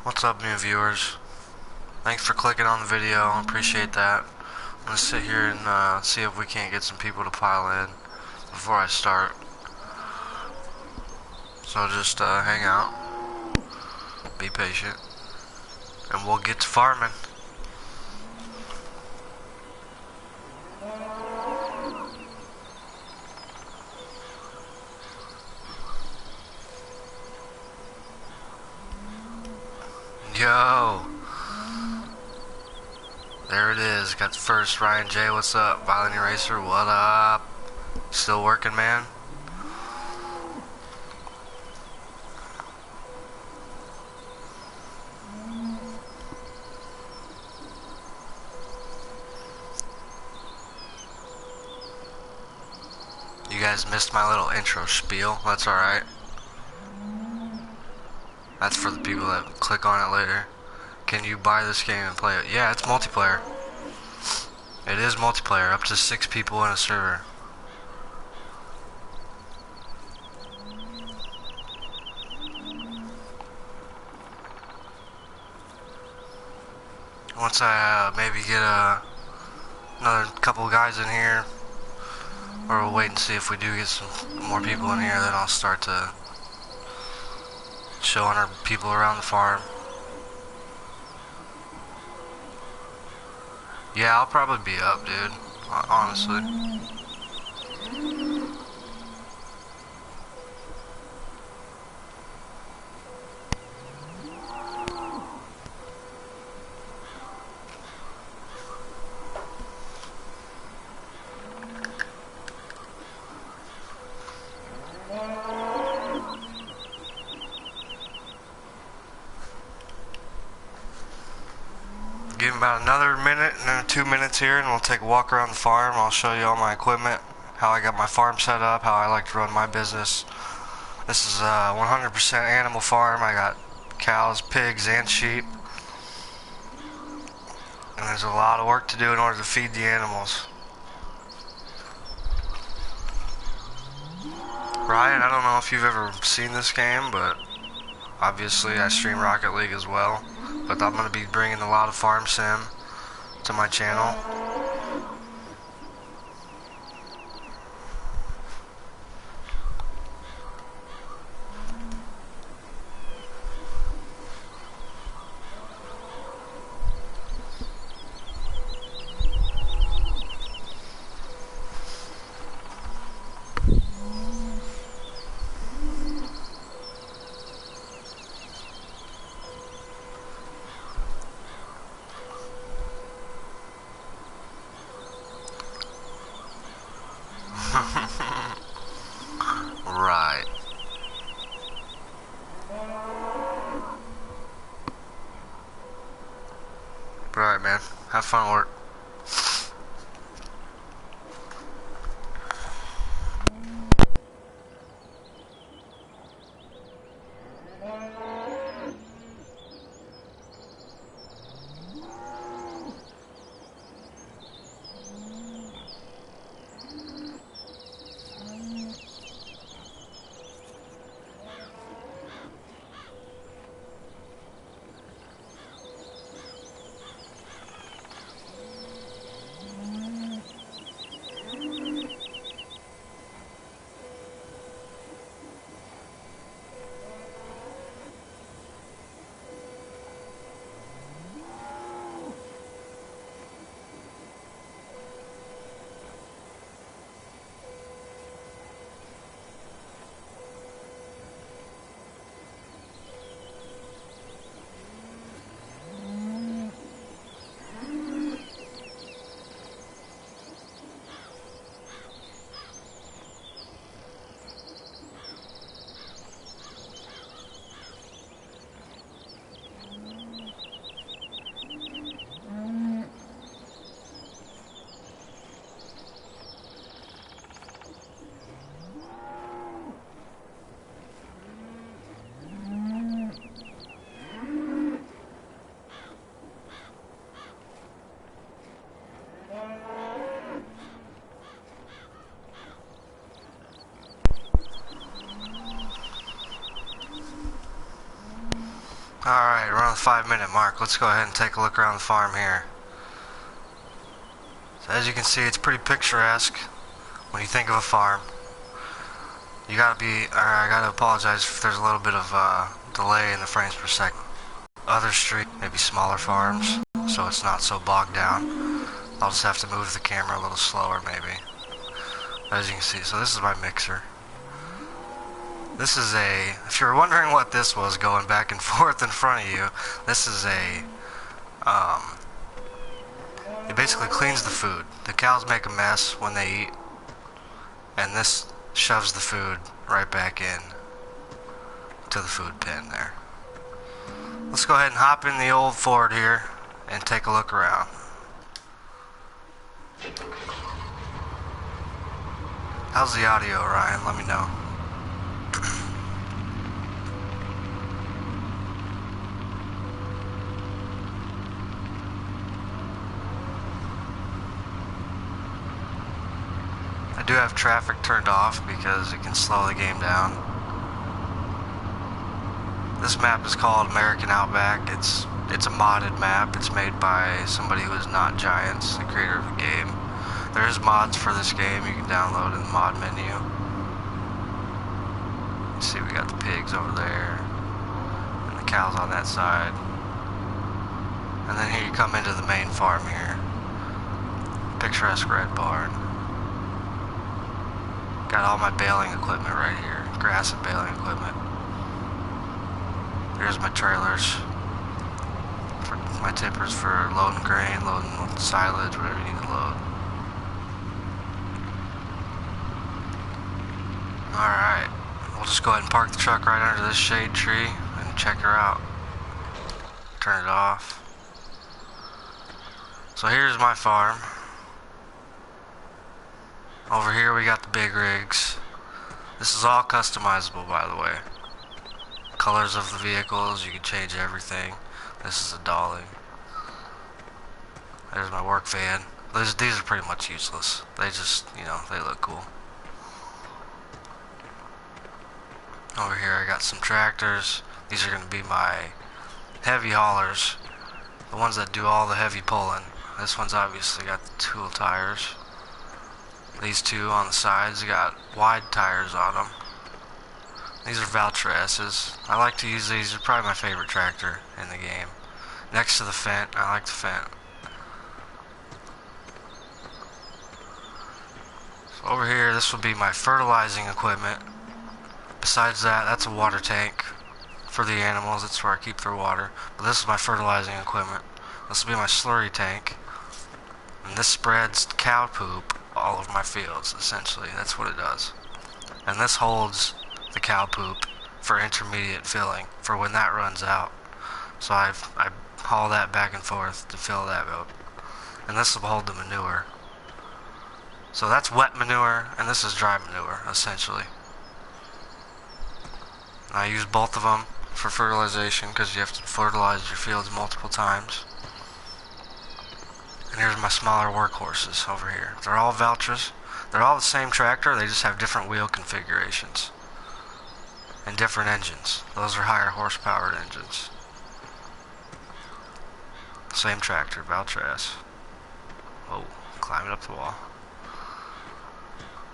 What's up, new viewers? Thanks for clicking on the video. I appreciate that. I'm gonna sit here and see if we can't get some people to pile in before I start. So just hang out, be patient, and we'll get to farming. Yo! There it is. Got the first Ryan J. What's up? Violent Eraser, what up? Still working, man? You guys missed my little intro spiel. That's alright. That's for the people that click on it later. Can you buy this game and play it? Yeah, it's multiplayer. It is multiplayer, up to 6 people in a server. Once I maybe get another couple guys in here, or we'll wait and see if we do get some more people in here, then I'll start to showing our people around the farm. Yeah, I'll probably be up, dude. Honestly. Give me about another minute and then 2 minutes here, and we'll take a walk around the farm. I'll show you all my equipment, how I got my farm set up, how I like to run my business. This is a 100% animal farm. I got cows, pigs, and sheep. And there's a lot of work to do in order to feed the animals. Ryan, I don't know if you've ever seen this game, but obviously I stream Rocket League as well. But I'm going to be bringing a lot of farm sim to my channel. Right. Alright, man. Have fun at work. Alright, we're on the 5-minute mark. Let's go ahead and take a look around the farm here. So as you can see, it's pretty picturesque when you think of a farm. You gotta be, I gotta apologize if there's a little bit of delay in the frames per second. Other street, maybe smaller farms, so it's not so bogged down. I'll just have to move the camera a little slower maybe. As you can see, so this is my mixer. This is if you're wondering what this was going back and forth in front of you, this is it basically cleans the food. The cows make a mess when they eat, and this shoves the food right back in to the food bin there. Let's go ahead and hop in the old Ford here and take a look around. How's the audio, Ryan? Let me know. I do have traffic turned off because it can slow the game down. This map is called American Outback. It's a modded map. It's made by somebody who is not Giants, the creator of the game. There is mods for this game you can download in the mod menu. You see we got the pigs over there and the cows on that side. And then here you come into the main farm here. Picturesque red barn. Got all my baling equipment right here. Grass and baling equipment. Here's my trailers. For my tippers for loading grain, loading silage, whatever you need to load. Alright, we'll just go ahead and park the truck right under this shade tree and check her out. Turn it off. So here's my farm. Over here we got the big rigs. This is all customizable, by the way. Colors of the vehicles, you can change everything. This is a dolly. There's my work van. These are pretty much useless. They just, they look cool. Over here I got some tractors. These are going to be my heavy haulers. The ones that do all the heavy pulling. This one's obviously got the tool tires. These two on the sides got wide tires on them. These are Valtra S's. I like to use these. They're probably my favorite tractor in the game. Next to the Fent. I like the Fent. So over here, this will be my fertilizing equipment. Besides that, that's a water tank for the animals. That's where I keep their water. But this is my fertilizing equipment. This will be my slurry tank. And this spreads cow poop all over my fields, essentially. That's what it does. And this holds the cow poop for intermediate filling, for when that runs out. So I haul that back and forth to fill that up. And this will hold the manure. So that's wet manure, and this is dry manure, essentially. I use both of them for fertilization because you have to fertilize your fields multiple times. And here's my smaller workhorses over here. They're all Valtras. They're all the same tractor, they just have different wheel configurations. And different engines. Those are higher horsepowered engines. Same tractor, Valtras. Oh, climbing up the wall.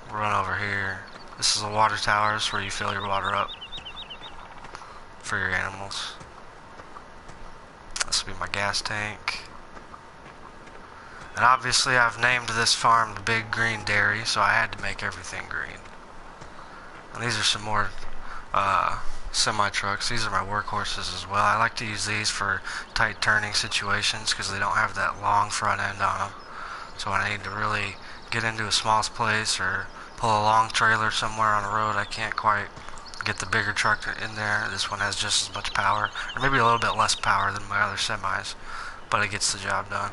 Run over here. This is a water tower. This is where you fill your water up for your animals. This will be my gas tank. And obviously I've named this farm the Big Green Dairy, so I had to make everything green. And these are some more semi-trucks. These are my workhorses as well. I like to use these for tight turning situations because they don't have that long front end on them. So when I need to really get into a small place or pull a long trailer somewhere on the road, I can't quite get the bigger truck in there. This one has just as much power, or maybe a little bit less power than my other semis, but it gets the job done.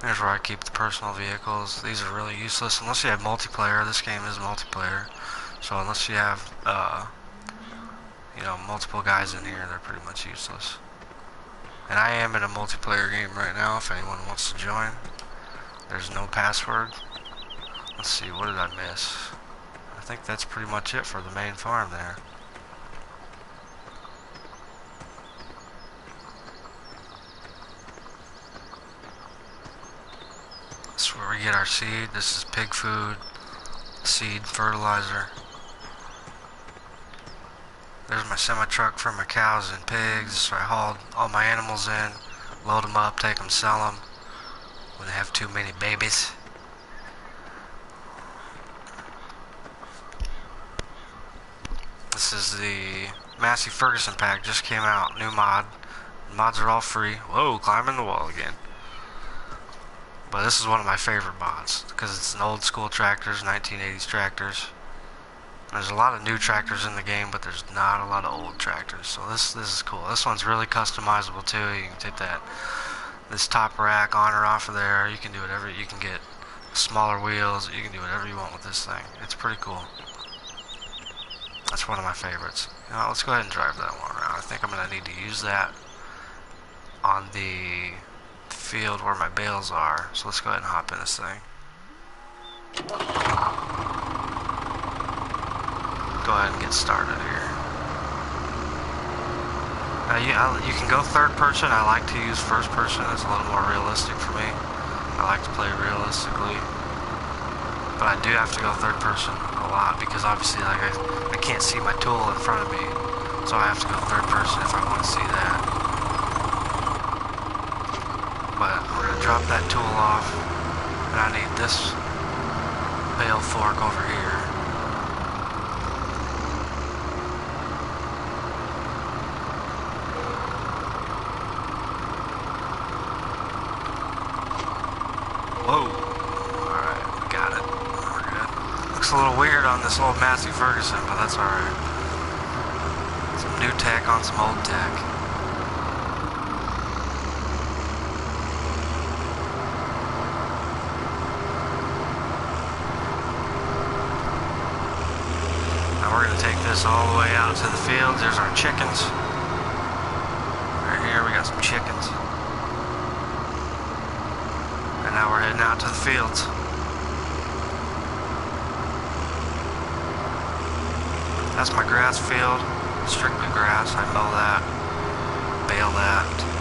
Here's where I keep the personal vehicles. These are really useless unless you have multiplayer. This game is multiplayer, so unless you have multiple guys in here, they're pretty much useless. And I am in a multiplayer game right now if anyone wants to join. There's no password. Let's see, what did I miss? I think that's pretty much it for the main farm there. This is where we get our seed. This is pig food, seed, fertilizer. There's my semi-truck for my cows and pigs. So I hauled all my animals in, load them up, take them, sell them when they have too many babies. This is the Massey Ferguson pack, just came out, new mod. Mods are all free. Whoa, climbing the wall again. But this is one of my favorite mods because it's an old school tractors, 1980s tractors. There's a lot of new tractors in the game, but there's not a lot of old tractors. So this is cool. This one's really customizable too. You can take this top rack on or off of there. You can do whatever. You can get smaller wheels. You can do whatever you want with this thing. It's pretty cool. That's one of my favorites. You know, let's go ahead and drive that one around. I think I'm gonna need to use that on the field where my bales are. So let's go ahead and hop in this thing. Go ahead and get started here. Now you can go third person. I like to use first person. It's a little more realistic for me. I like to play realistically. But I do have to go third person a lot because obviously like I can't see my tool in front of me. So I have to go third person if I want to see that. But we're going to drop that tool off, and I need this bale fork over here. Whoa! Alright, we got it. We're good. Looks a little weird on this old Massey Ferguson, but that's alright. Some new tech on some old tech. We're going to take this all the way out to the fields. There's our chickens. Right here we got some chickens. And now we're heading out to the fields. That's my grass field. Strictly grass. I mow that. Bale that.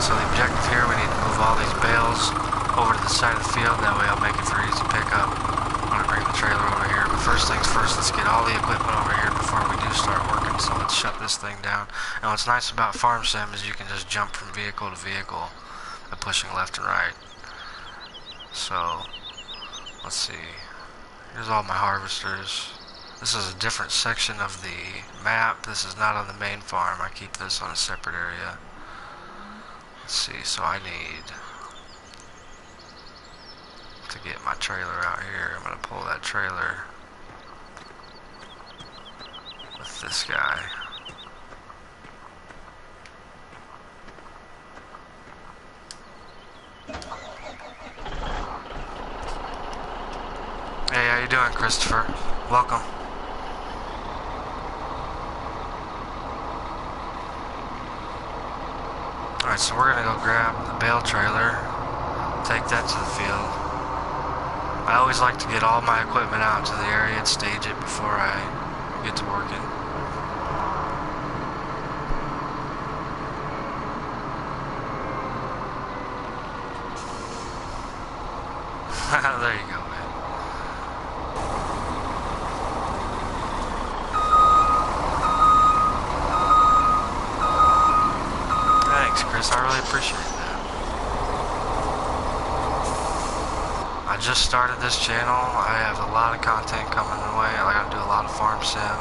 So the objective here, we need to move all these bales over to the side of the field. That way I'll make it for easy pickup. I'm going to bring the trailer over here. But first things first, let's get all the equipment over here before we do start working. So let's shut this thing down. And what's nice about Farm Sim is you can just jump from vehicle to vehicle by pushing left and right. So let's see. Here's all my harvesters. This is a different section of the map. This is not on the main farm. I keep this on a separate area. Let's see, so I need to get my trailer out here. I'm going to pull that trailer with this guy. Hey, how you doing, Christopher? Welcome. Alright, so we're gonna go grab the bale trailer, take that to the field. I always like to get all my equipment out to the area and stage it before I get to working. There you go, man. Thanks, Chris. I really appreciate that. I just started this channel. I have a lot of content coming my way. I gotta do a lot of farm sim,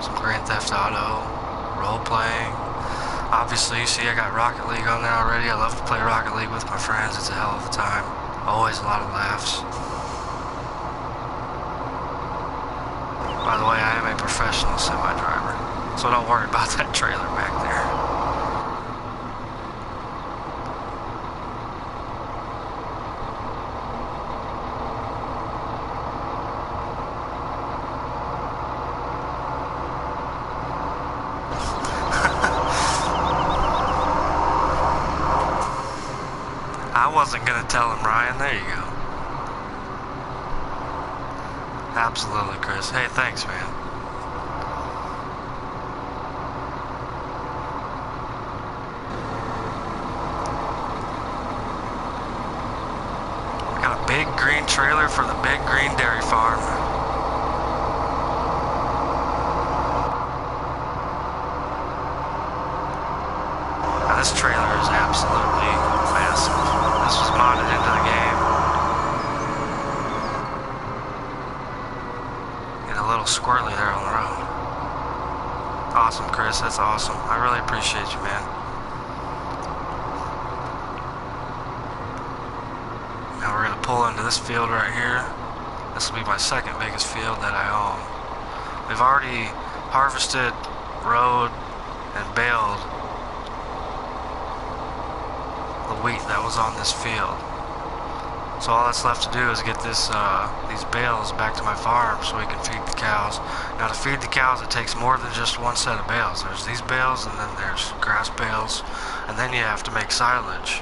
some Grand Theft Auto, role playing. Obviously, you see I got Rocket League on there already. I love to play Rocket League with my friends. It's a hell of a time. Always a lot of laughs. By the way, I am a professional semi-driver, so don't worry about that trailer back there. I wasn't gonna tell him, Ryan. There you go. Absolutely, Chris. Hey, thanks, man. We got a big green trailer for the big green dairy farm. Now, this trailer is absolutely massive. This was modded into the game. And a little squirrely there on the road. Awesome, Chris. That's awesome. I really appreciate you, man. Now we're going to pull into this field right here. This will be my second biggest field that I own. We've already harvested, rode, and baled the wheat that was on this field. So all that's left to do is get these bales back to my farm so we can feed the cows. Now, to feed the cows, it takes more than just one set of bales. There's these bales, and then there's grass bales, and then you have to make silage,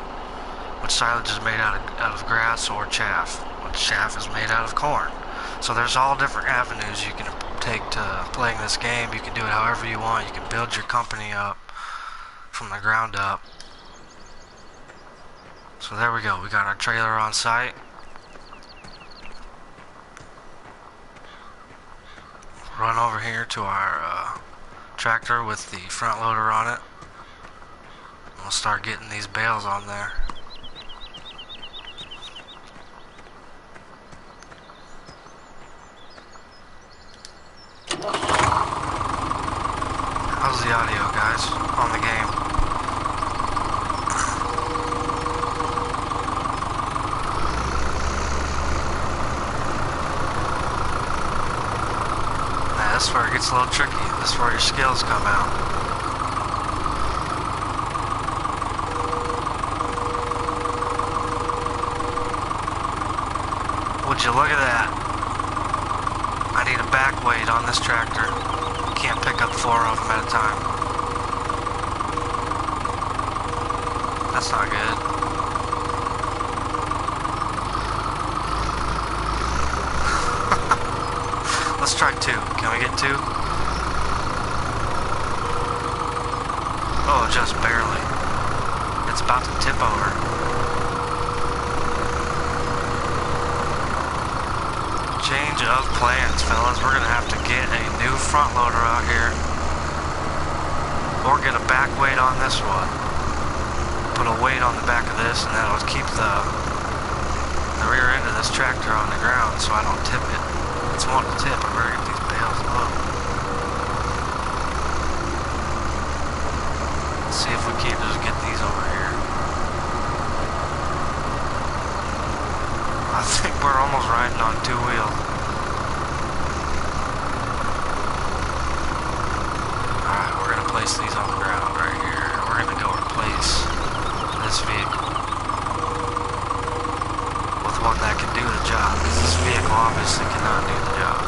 which silage is made out of grass or chaff, which chaff is made out of corn. So there's all different avenues you can take to playing this game. You can do it however you want. You can build your company up from the ground up. So there we go. We got our trailer on site. Run over here to our tractor with the front loader on it. We'll start getting these bales on there. How's the audio, guys, on the game? This is where it gets a little tricky. This is where your skills come out. Would you look at that? I need a back weight on this tractor. You can't pick up 4 of them at a time. That's not good. Let's try 2. Can we get 2? Oh, just barely. It's about to tip over. Change of plans, fellas. We're gonna have to get a new front loader out here, or get a back weight on this one. Put a weight on the back of this, and that'll keep the rear end of this tractor on the ground so I don't tip it. It's wanting to tip. I better get these bales low. Let's see if we can't just get these over here. I think we're almost riding on 2 wheels. Alright, we're going to place these on the ground right here. We're going to go replace this vehicle with one that can do the job, because this vehicle obviously cannot do the job.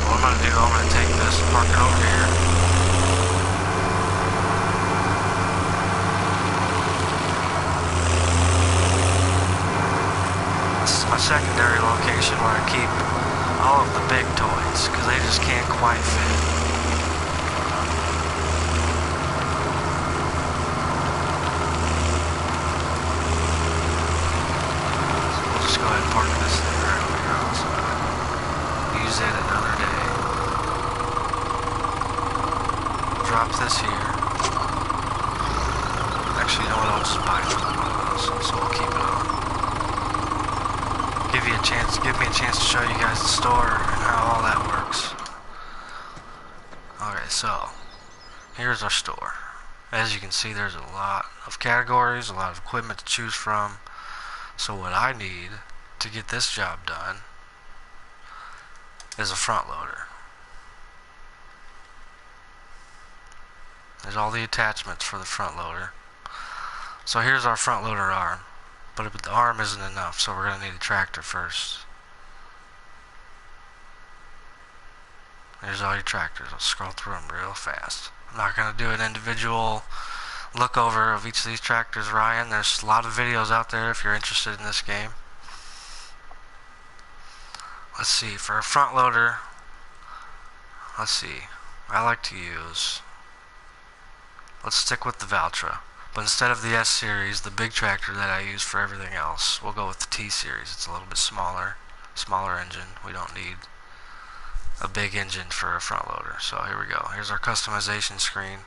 What I'm going to do, I'm going to take this and park it over here. This is my secondary location where I keep all of the big toys, because they just can't quite fit. So we'll just go ahead and park this thing right over here outside. Use it another day. Drop this here. Actually, you know what? I'll just buy another one of those, so we'll keep it on. Give me a chance to show you guys the store and how all that works. Okay, so here's our store. As you can see, there's a lot of categories, a lot of equipment to choose from. So what I need to get this job done is a front loader. There's all the attachments for the front loader. So here's our front loader arm. But the arm isn't enough, so we're going to need a tractor first. There's all your tractors. I'll scroll through them real fast. I'm not going to do an individual look over of each of these tractors, Ryan. There's a lot of videos out there if you're interested in this game. Let's see, for a front loader, let's see, I like to use, let's stick with the Valtra. But instead of the S series, the big tractor that I use for everything else, we'll go with the T series. It's a little bit smaller engine. We don't need a big engine for a front loader. So here we go. Here's our customization screen.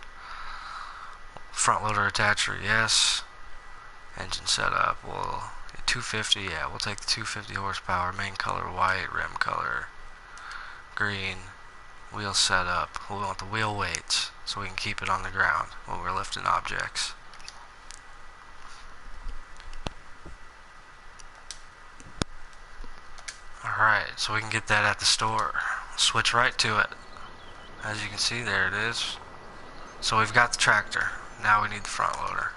Front loader attacher, yes. Engine setup, well, 250, yeah, we'll take the 250 horsepower. Main color white, rim color green. Wheel setup, we want the wheel weights so we can keep it on the ground when we're lifting objects. Alright, so we can get that at the store. Switch right to it. As you can see, there it is. So we've got the tractor. Now we need the front loader.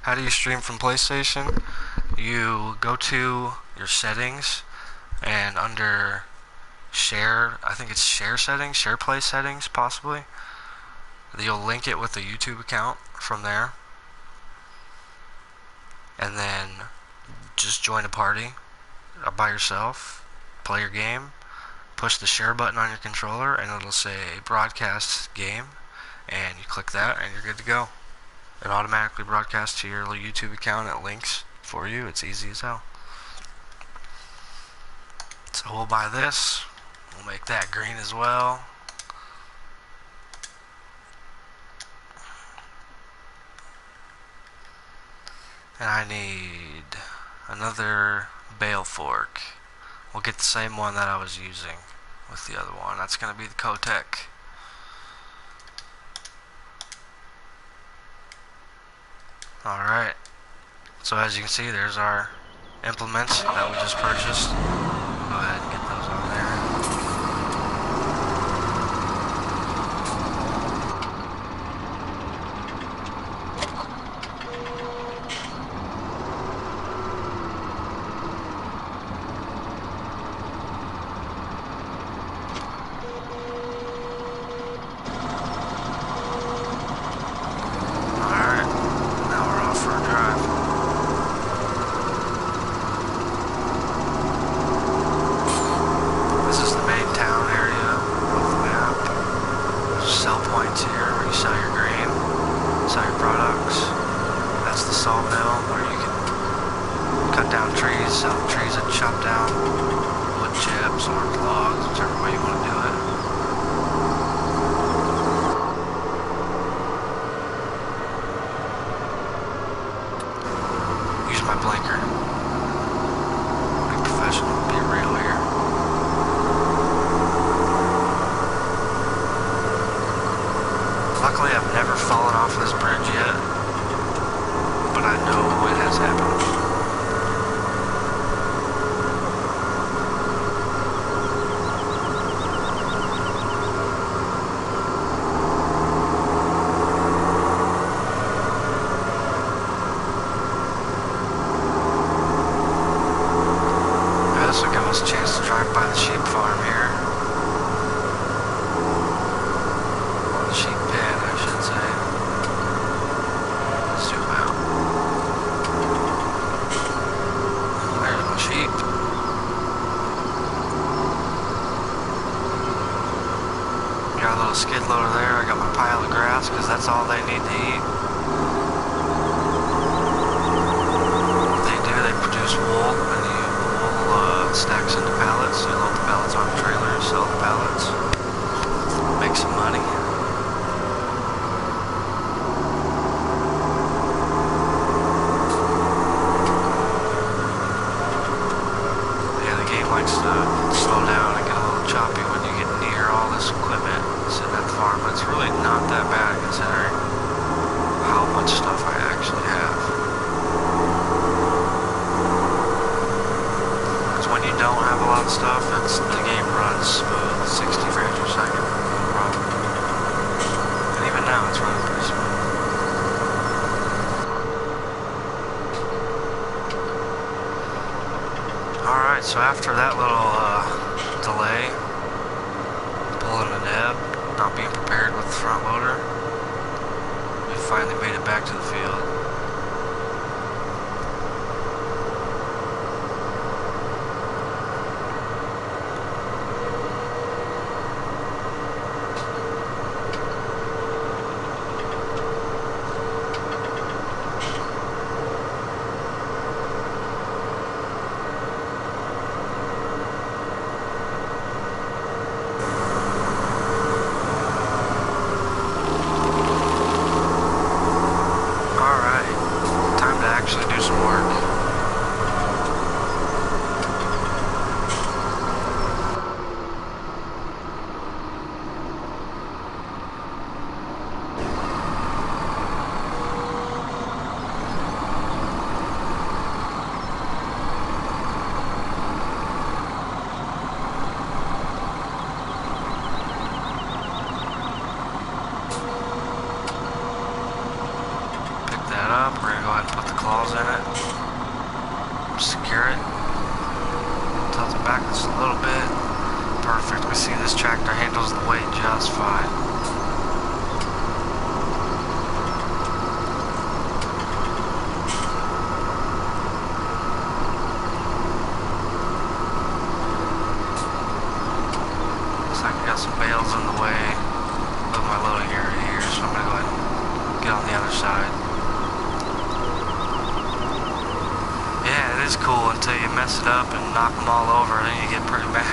How do you stream from PlayStation? You go to your settings, and under share, I think it's share settings, share play settings possibly. You'll link it with the YouTube account from there, and then just join a party by yourself, play your game, push the share button on your controller, and it'll say broadcast game, and you click that and you're good to go. It automatically broadcasts to your YouTube account. It links for you. It's easy as hell. So we'll buy this. We'll make that green as well. And I need another bale fork. We'll get the same one that I was using with the other one. That's going to be the Kotek. Alright, so as you can see, there's our implements that we just purchased. We'll go ahead and get those on there. Luckily, I've never fallen off this bridge yet, but I know it has happened. This will give us a chance to drive by the sheep farm here. Or the sheep pen, I should say. got a little skid loader there. I got my pile of grass because that's all they need to eat. What they do, they produce wool, and the wool stacks into pallets. You load the pallets on a trailer and sell the pallets. Make some money. Yeah, the game likes to slow down and get a little choppy when you get near all this equipment sitting at the farm, but it's really not that bad considering how much stuff I actually have. Because when you don't have a lot of stuff, the game runs smooth, 60 frames per second, no problem. And even now it's running pretty smooth. Alright, so after that little delay, pulling the neb, not being prepared with the front loader, we finally made it back to the field. We're going to go ahead and put the claws in it, secure it, tilt it back just a little bit. Perfect. We see this tractor handles the weight just fine. Looks like I got some bales in the way of my loading area here, so I'm going to go ahead and get on the other side. It's cool until you mess it up and knock them all over, and then you get pretty mad.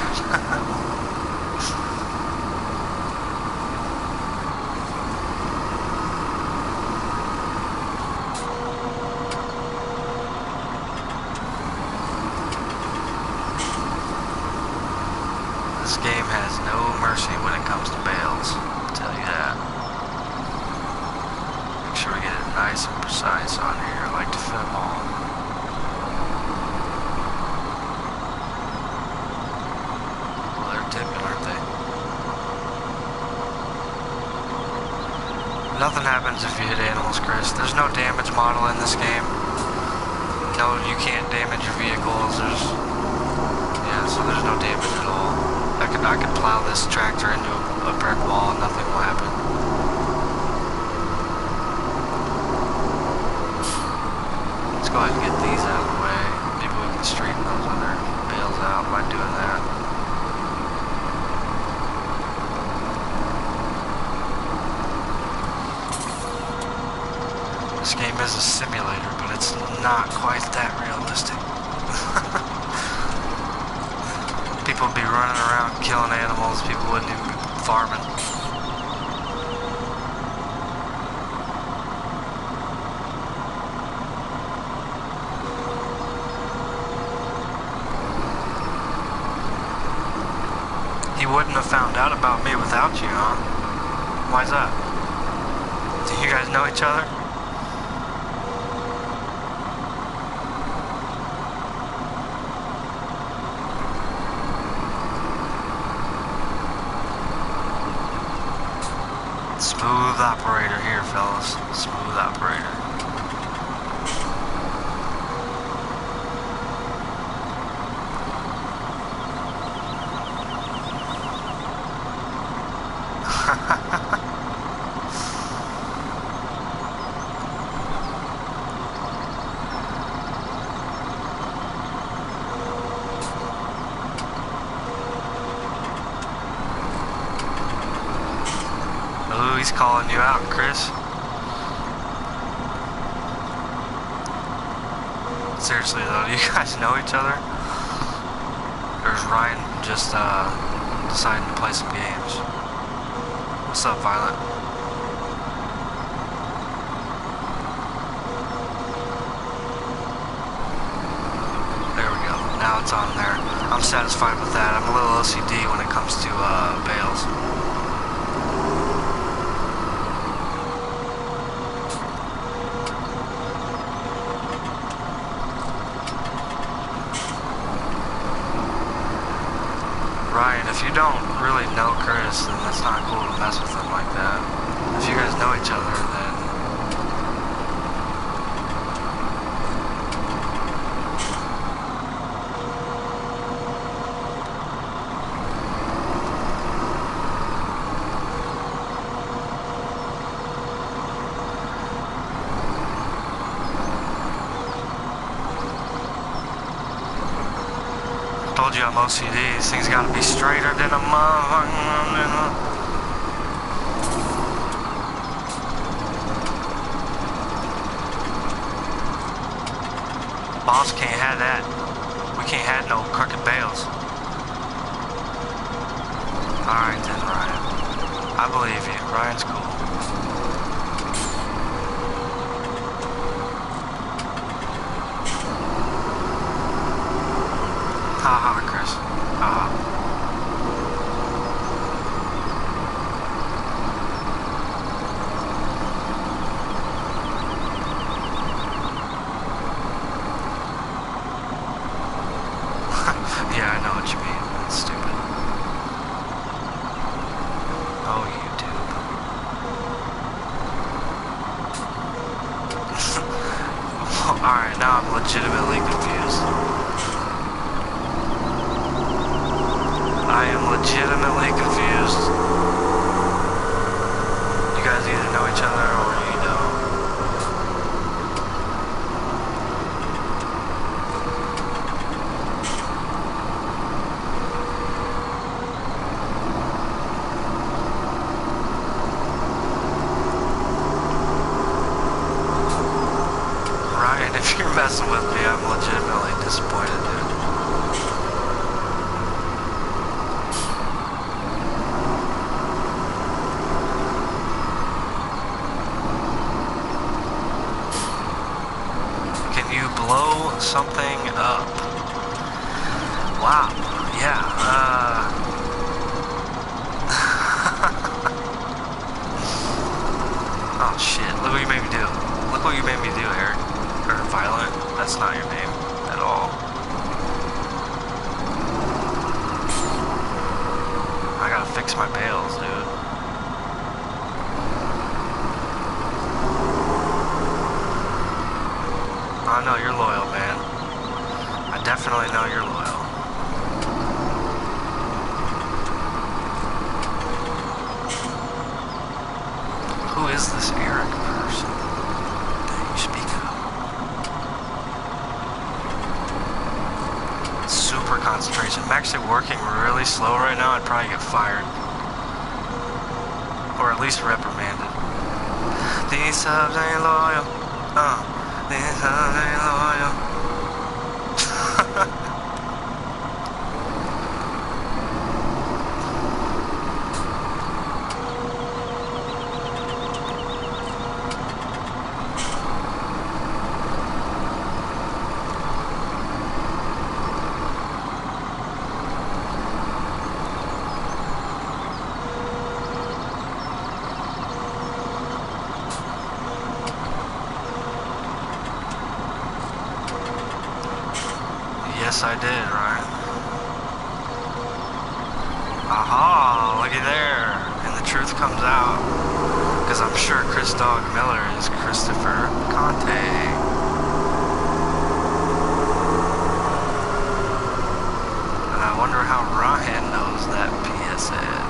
This game has no mercy when it comes to bales, I'll tell you that. Make sure we get it nice and precise on here. I like to fit them all. Nothing happens if you hit animals, Chris. There's no damage model in this game. No, you can't damage your vehicles. So there's no damage at all. I could plow this tractor into a brick wall and nothing will happen. Let's go ahead and get these out of the way. Maybe we can straighten those other bales out by doing that. This game is a simulator, but it's not quite that realistic. People would be running around killing animals, people wouldn't even be farming. You wouldn't have found out about me without you, huh? Why's that? Do you guys know each other? Smooth operator here, fellas. Smooth operator. He's calling you out, Chris. Seriously though, do you guys know each other? Or is Ryan just deciding to play some games? What's up, Violet? There we go. Now it's on there. I'm satisfied with that. I'm a little OCD when it comes to bales. Ryan, if you don't really know Chris, then that's not cool to mess with him like that. If you guys know each other, then... I told you I'm OCD. These things gotta be straighter than a motherfucking... Boss can't have that. We can't have no crooked bales. Alright then, Ryan. I believe you. Ryan's cool. Haha, Chris. Haha. Yeah, I know what you mean. That's stupid. Oh, YouTube. Alright, now I'm legitimately confused. I am legitimately confused. You guys either know each other or you don't. Ryan, if you're messing with me, I'm legitimately disappointed, dude. Blow something up. Wow. Yeah. Oh shit. Look what you made me do. Look what you made me do, Eric. Or Violet. That's not your name at all. I gotta fix my bales, dude. I know you're loyal, man. I definitely know you're loyal. Who is this Eric person that you speak of? Super concentration. I'm actually working really slow right now. I'd probably get fired. Or at least reprimanded. These subs ain't loyal. These subs ain't loyal. Yes, I did, Ryan. Aha, looky there. And the truth comes out. Because I'm sure Chris Dog Miller is Christopher Conte. And I wonder how Ryan knows that PSN.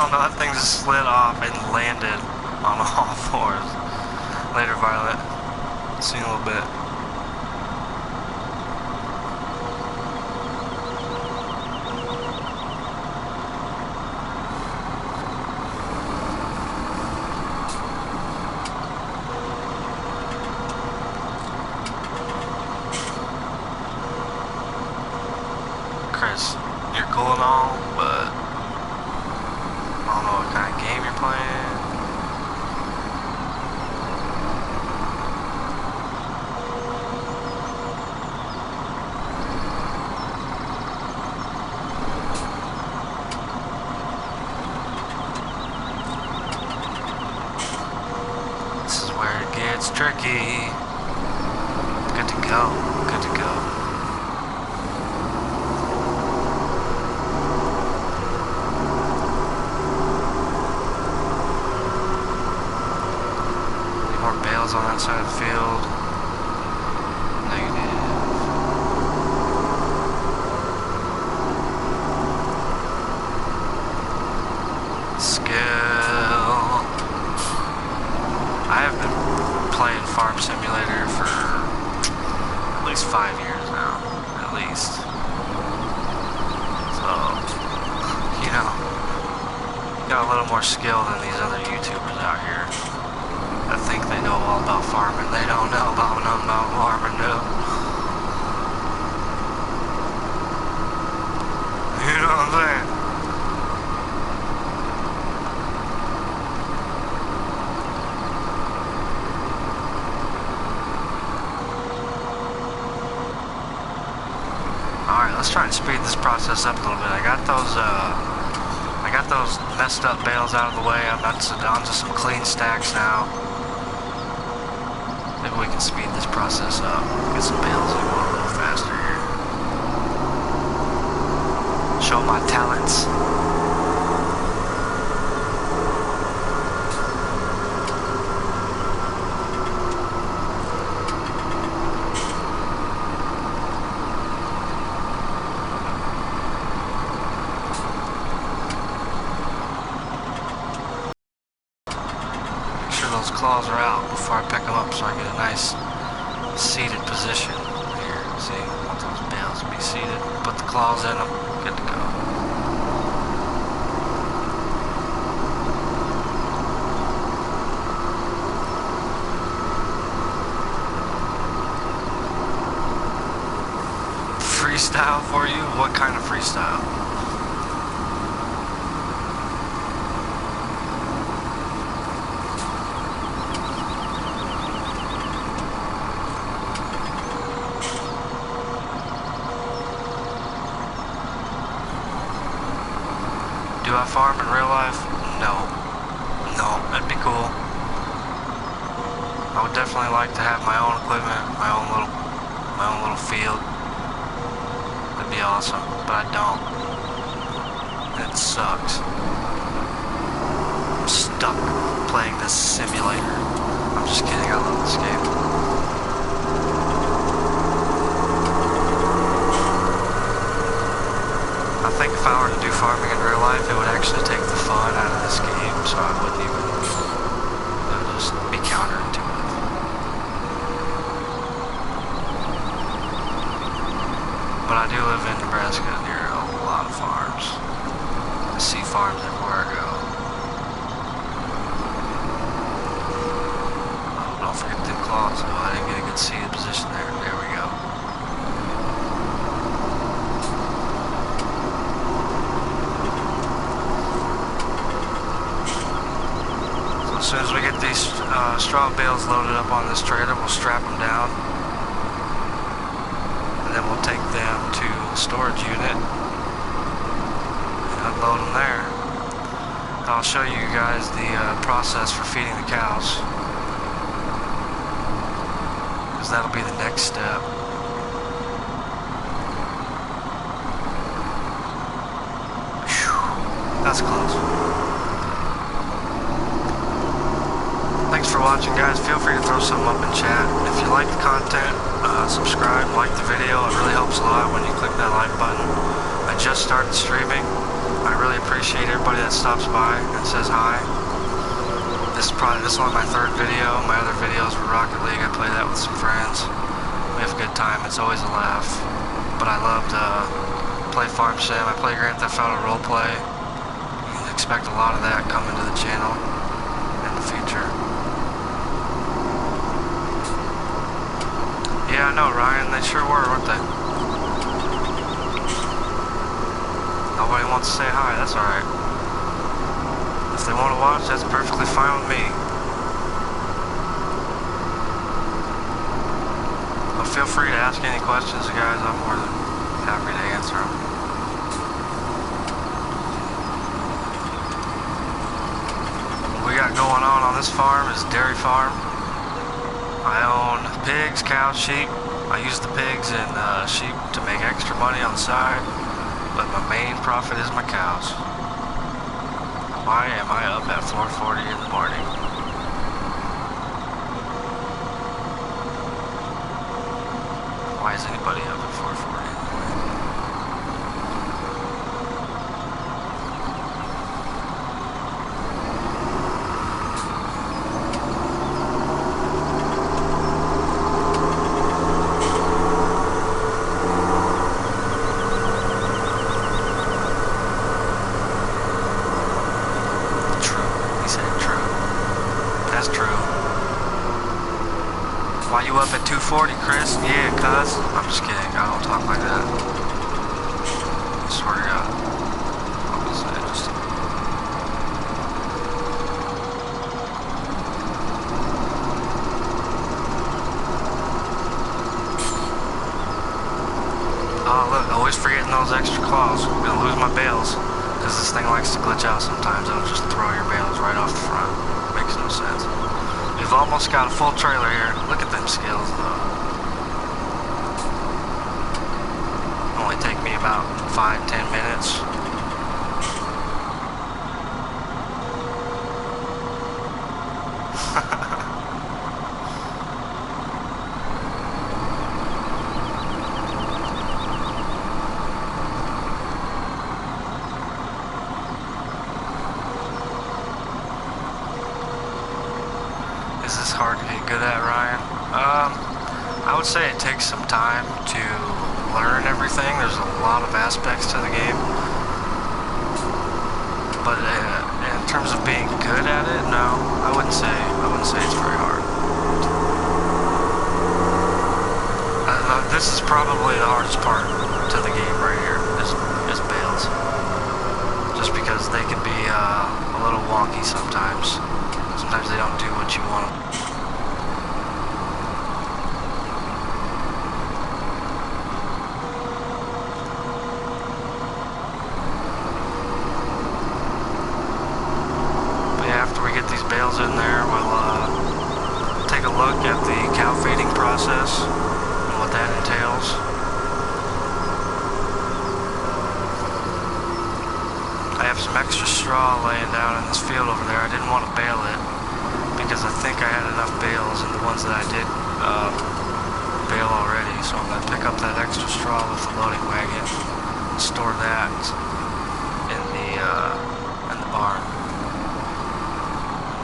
hell no, that thing just slid off and landed on all fours. Later, Violet. See you in a little bit. Chris, you're cool and all, but I don't know what kind of game you're playing. This is where it gets tricky. Good to go. Good to go. Bales on that side of the field. Negative. Skill. I have been playing Farm Simulator for at least 5 years now. At least. So, you know, got a little more skill than these other YouTubers out here. I think they know all about farming. They don't know about nothing about farming, no. You know what I'm saying? Alright, let's try and speed this process up a little bit. I got those messed up bales out of the way. I'm onto some clean stacks now. Maybe we can speed this process up. Get some bales and go a little faster here. Show my talents. Those claws are out before I pick them up so I get a nice seated position here. See, I want those bales to be seated. Put the claws in them. Good to go. Freestyle for you? What kind of freestyle? Do I farm in real life? No. No, that'd be cool. I would definitely like to have my own equipment, my own little field. That'd be awesome, but I don't. It sucks. I'm stuck playing this simulator. I'm just kidding, I love this game. I think if I were to do farming in real life, it would actually take the fun out of this game, so I wouldn't even, it would just be counterintuitive. But I do live in Nebraska near a lot of farms. I see farms everywhere I go. Oh, don't forget the claws. Oh, I didn't get a good seated position there. There we go. As soon as we get these straw bales loaded up on this trailer, we'll strap them down, and then we'll take them to the storage unit and unload them there. I'll show you guys the process for feeding the cows, because that'll be the next step. Whew, that's close. Thanks for watching, guys. Feel free to throw something up in chat. If you like the content, subscribe, like the video. It really helps a lot when you click that like button. I just started streaming, I really appreciate everybody that stops by and says hi. This is only my third video. My other videos were Rocket League. I play that with some friends. We have a good time. It's always a laugh. But I love to play Farm Sim. I play Grand Theft Auto Roleplay. You can expect a lot of that coming to the channel in the future. Yeah, I know, Ryan. They sure were, weren't they? Nobody wants to say hi. That's alright. If they want to watch, that's perfectly fine with me. But feel free to ask any questions, guys. I'm more than happy to answer them. What we got going on this farm is dairy farm. I own pigs, cows, sheep. I use the pigs and sheep to make extra money on the side, but my main profit is my cows. Why am I up at 4:40 in the morning? Why is anybody up at 4:40 in the morning? Why you up at 2:40, Chris? Yeah, cuz. I'm just kidding. I don't talk like that. I swear to God. I'm gonna say just... Oh, look. Always forgetting those extra claws. I'm gonna lose my bales. Because this thing likes to glitch out sometimes. It'll just throw your bales right off the front. Makes no sense. We've almost got a full trailer here. Look at them skills, though. Only take me about 5-10 minutes. Is this hard to get good at, Ryan? I would say it takes some time to learn everything. There's a lot of aspects to the game. But in terms of being good at it, no, I wouldn't say it's very hard. This is probably the hardest part to the game right here, is bales. Just because they can be a little wonky sometimes. Sometimes they don't do what you want them. But yeah, after we get these bales in there, we'll take a look at the cow feeding process and what that entails. I have some extra straw laying down in this field over there. I didn't want to bale it because I think I had enough bales in the ones that I did bale already. So I'm going to pick up that extra straw with the loading wagon and store that in the barn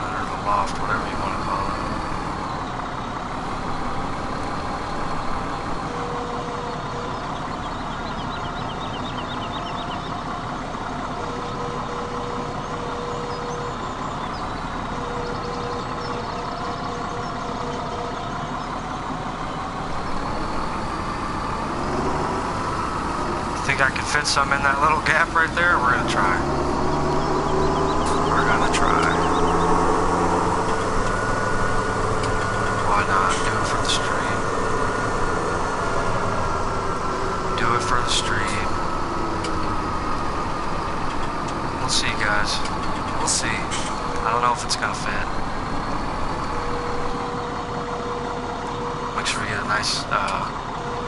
or the loft, whatever you want to call it. Think I can fit some in that little gap right there? We're gonna try. We're gonna try. Why not? Do it for the stream. Do it for the stream. We'll see, guys. We'll see. I don't know if it's gonna fit. Make sure we get a nice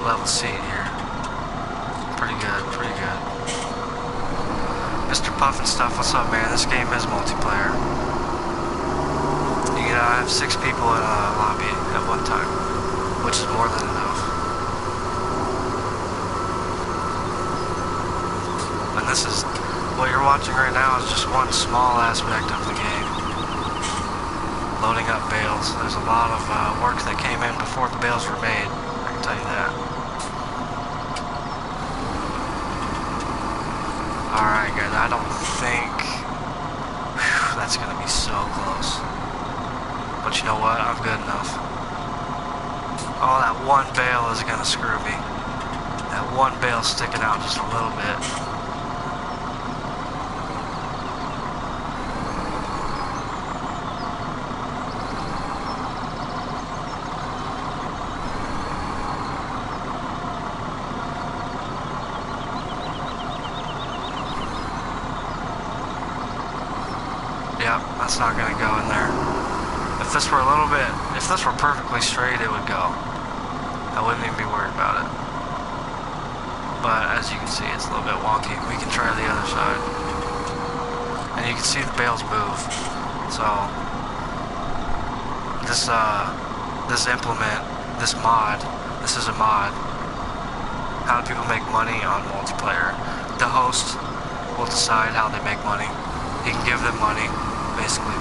level seat here. Pretty good, pretty good. Mr. Puff and Stuff, what's up, man? This game is multiplayer. You can have 6 people in a lobby at one time, which is more than enough. And this is what you're watching right now is just one small aspect of the game. Loading up bales. There's a lot of work that came in before the bales were made, I can tell you that. Alright guys, I don't think... Whew, that's gonna be so close. But you know what? I'm good enough. Oh, that one bale is gonna screw me. That one bale sticking out just a little bit. Yep, that's not gonna go in there. If this were a little bit, if this were perfectly straight, it would go. I wouldn't even be worried about it. But as you can see, it's a little bit wonky. We can try the other side. And you can see the bales move. So, this implement, this mod, this is a mod. How do people make money on multiplayer? The host will decide how they make money. He can give them money, basically.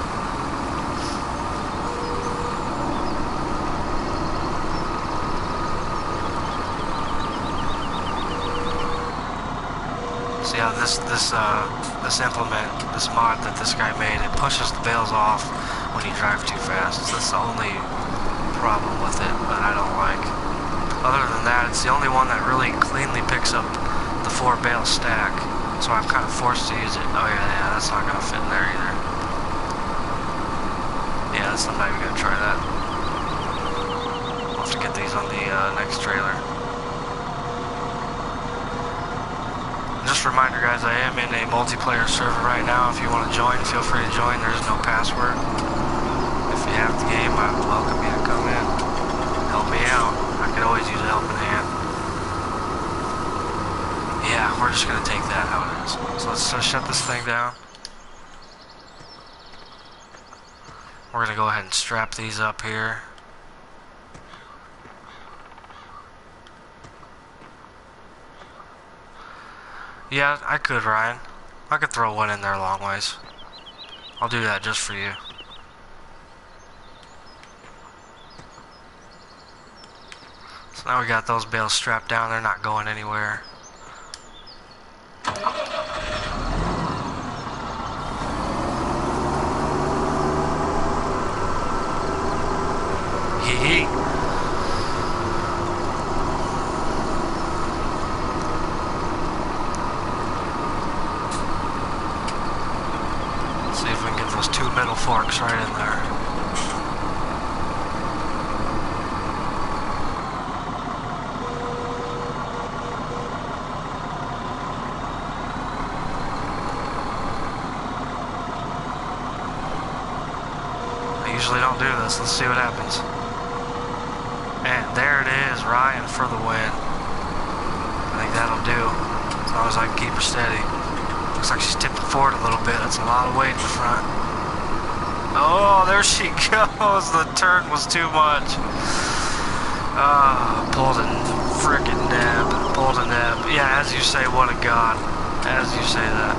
See how this implement, this mod that this guy made, it pushes the bales off when you drive too fast. So that's the only problem with it that I don't like. Other than that, it's the only one that really cleanly picks up the 4 bale stack. So I'm kind of forced to use it. Oh yeah, that's not gonna fit in there either. Yeah, I'm not even gonna try that. I'll have to get these on the next trailer. Just a reminder guys, I am in a multiplayer server right now. If you want to join, feel free to join. There is no password. If you have the game, I would welcome you to come in. Help me out. I could always use a helping hand. Yeah, we're just gonna take that how it is. So let's shut this thing down. We're gonna go ahead and strap these up here. Yeah, I could, Ryan. I could throw one in there long ways. I'll do that just for you. So now we got those bales strapped down. They're not going anywhere. Hee. See if we can get those 2 metal forks right in there. I usually don't do this. Let's see what happens. And there it is, Ryan for the win. I think that'll do, as long as I can keep her steady. Looks like she's tipping forward a little bit. That's a lot of weight in the front. Oh, there she goes. The turn was too much. Pulled a frickin' nab. Pulled a nab. Yeah, as you say, what a god. As you say that.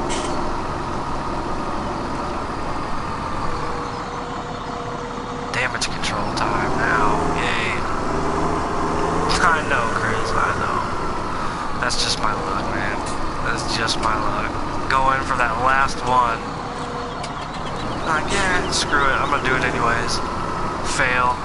Damage control time now. Yay. I know, Chris, I know. That's just my luck, man. That's just my luck. Going for that last one. Like, yeah, screw it. I'm gonna do it anyways. Fail.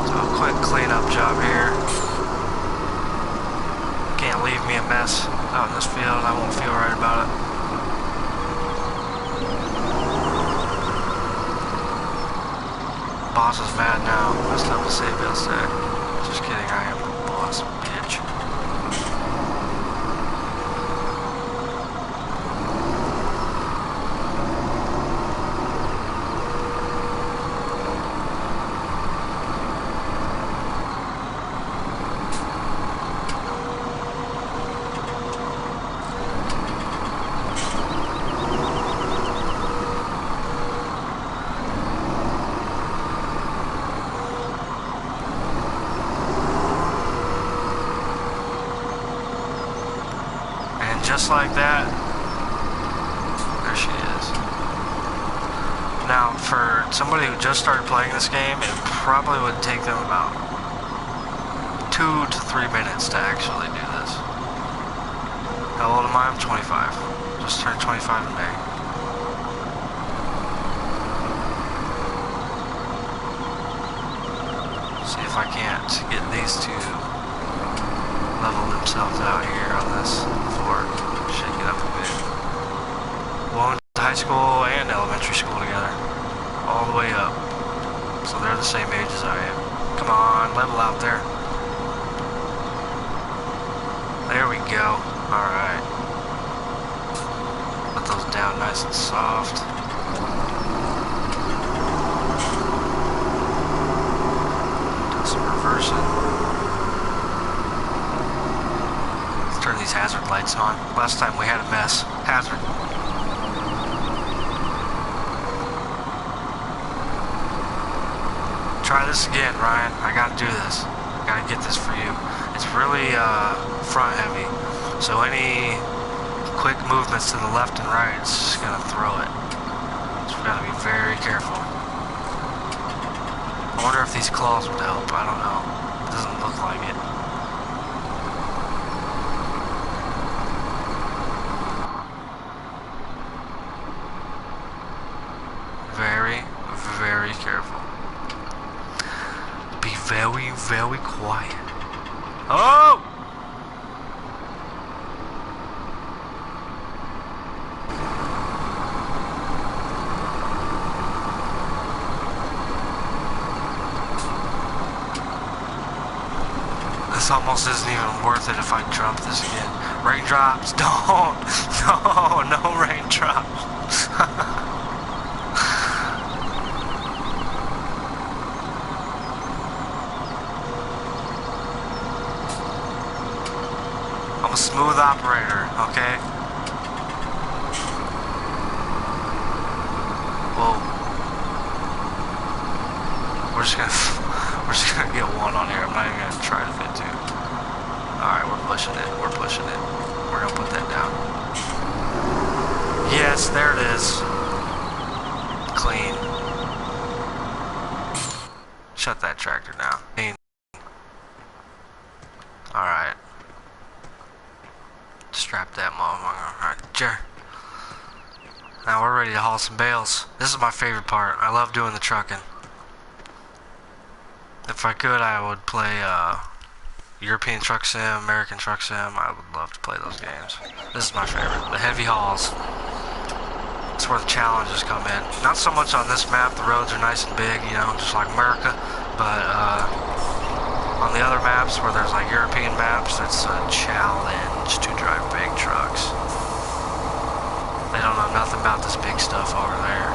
So a quick cleanup job here. Can't leave me a mess out in this field. I won't feel right about it. Boss is mad now. Messed up the save bill stack. Just kidding, I am the boss, bitch. just like that. There she is. Now, for somebody who just started playing this game, it probably would take them about 2 to 3 minutes to actually do this. How old am I? I'm 25. Just turned 25 in May. See if I can't get these two level themselves out here on this floor. Shake it up a bit. Well, went to high school and elementary school together. All the way up. So they're the same age as I am. Come on, level out there. There we go. Alright. Put those down nice and soft. Do some reversing. Let's turn these hazard lights on. Last time we had a mess. Hazard. Try this again, Ryan. I gotta do this. I gotta get this for you. It's really front heavy, so any quick movements to the left and right, it's just gonna throw it. So we gotta be very careful. I wonder if these claws would help. I don't know. It doesn't look like it. Very, very careful. Be very, very quiet. Oh! This almost isn't even worth it if I jump this again. Raindrops, don't! No, no raindrops. I'm a smooth operator, okay? Whoa. We're just gonna get one on here. I'm not even gonna try to fit two. Alright, we're pushing it. We're pushing it. We're gonna put that down. Yes, there it is. Clean. Shut that tractor down. Clean. Alright. Strap that motherfucker. Alright, Jerry. Now we're ready to haul some bales. This is my favorite part. I love doing the trucking. If I could, I would play European Truck Sim, American Truck Sim. I would love to play those games. This is my favorite. The heavy hauls. That's where the challenges come in. Not so much on this map. The roads are nice and big, you know, just like America. But on the other maps where there's like European maps, it's a challenge to drive big trucks. They don't know nothing about this big stuff over there.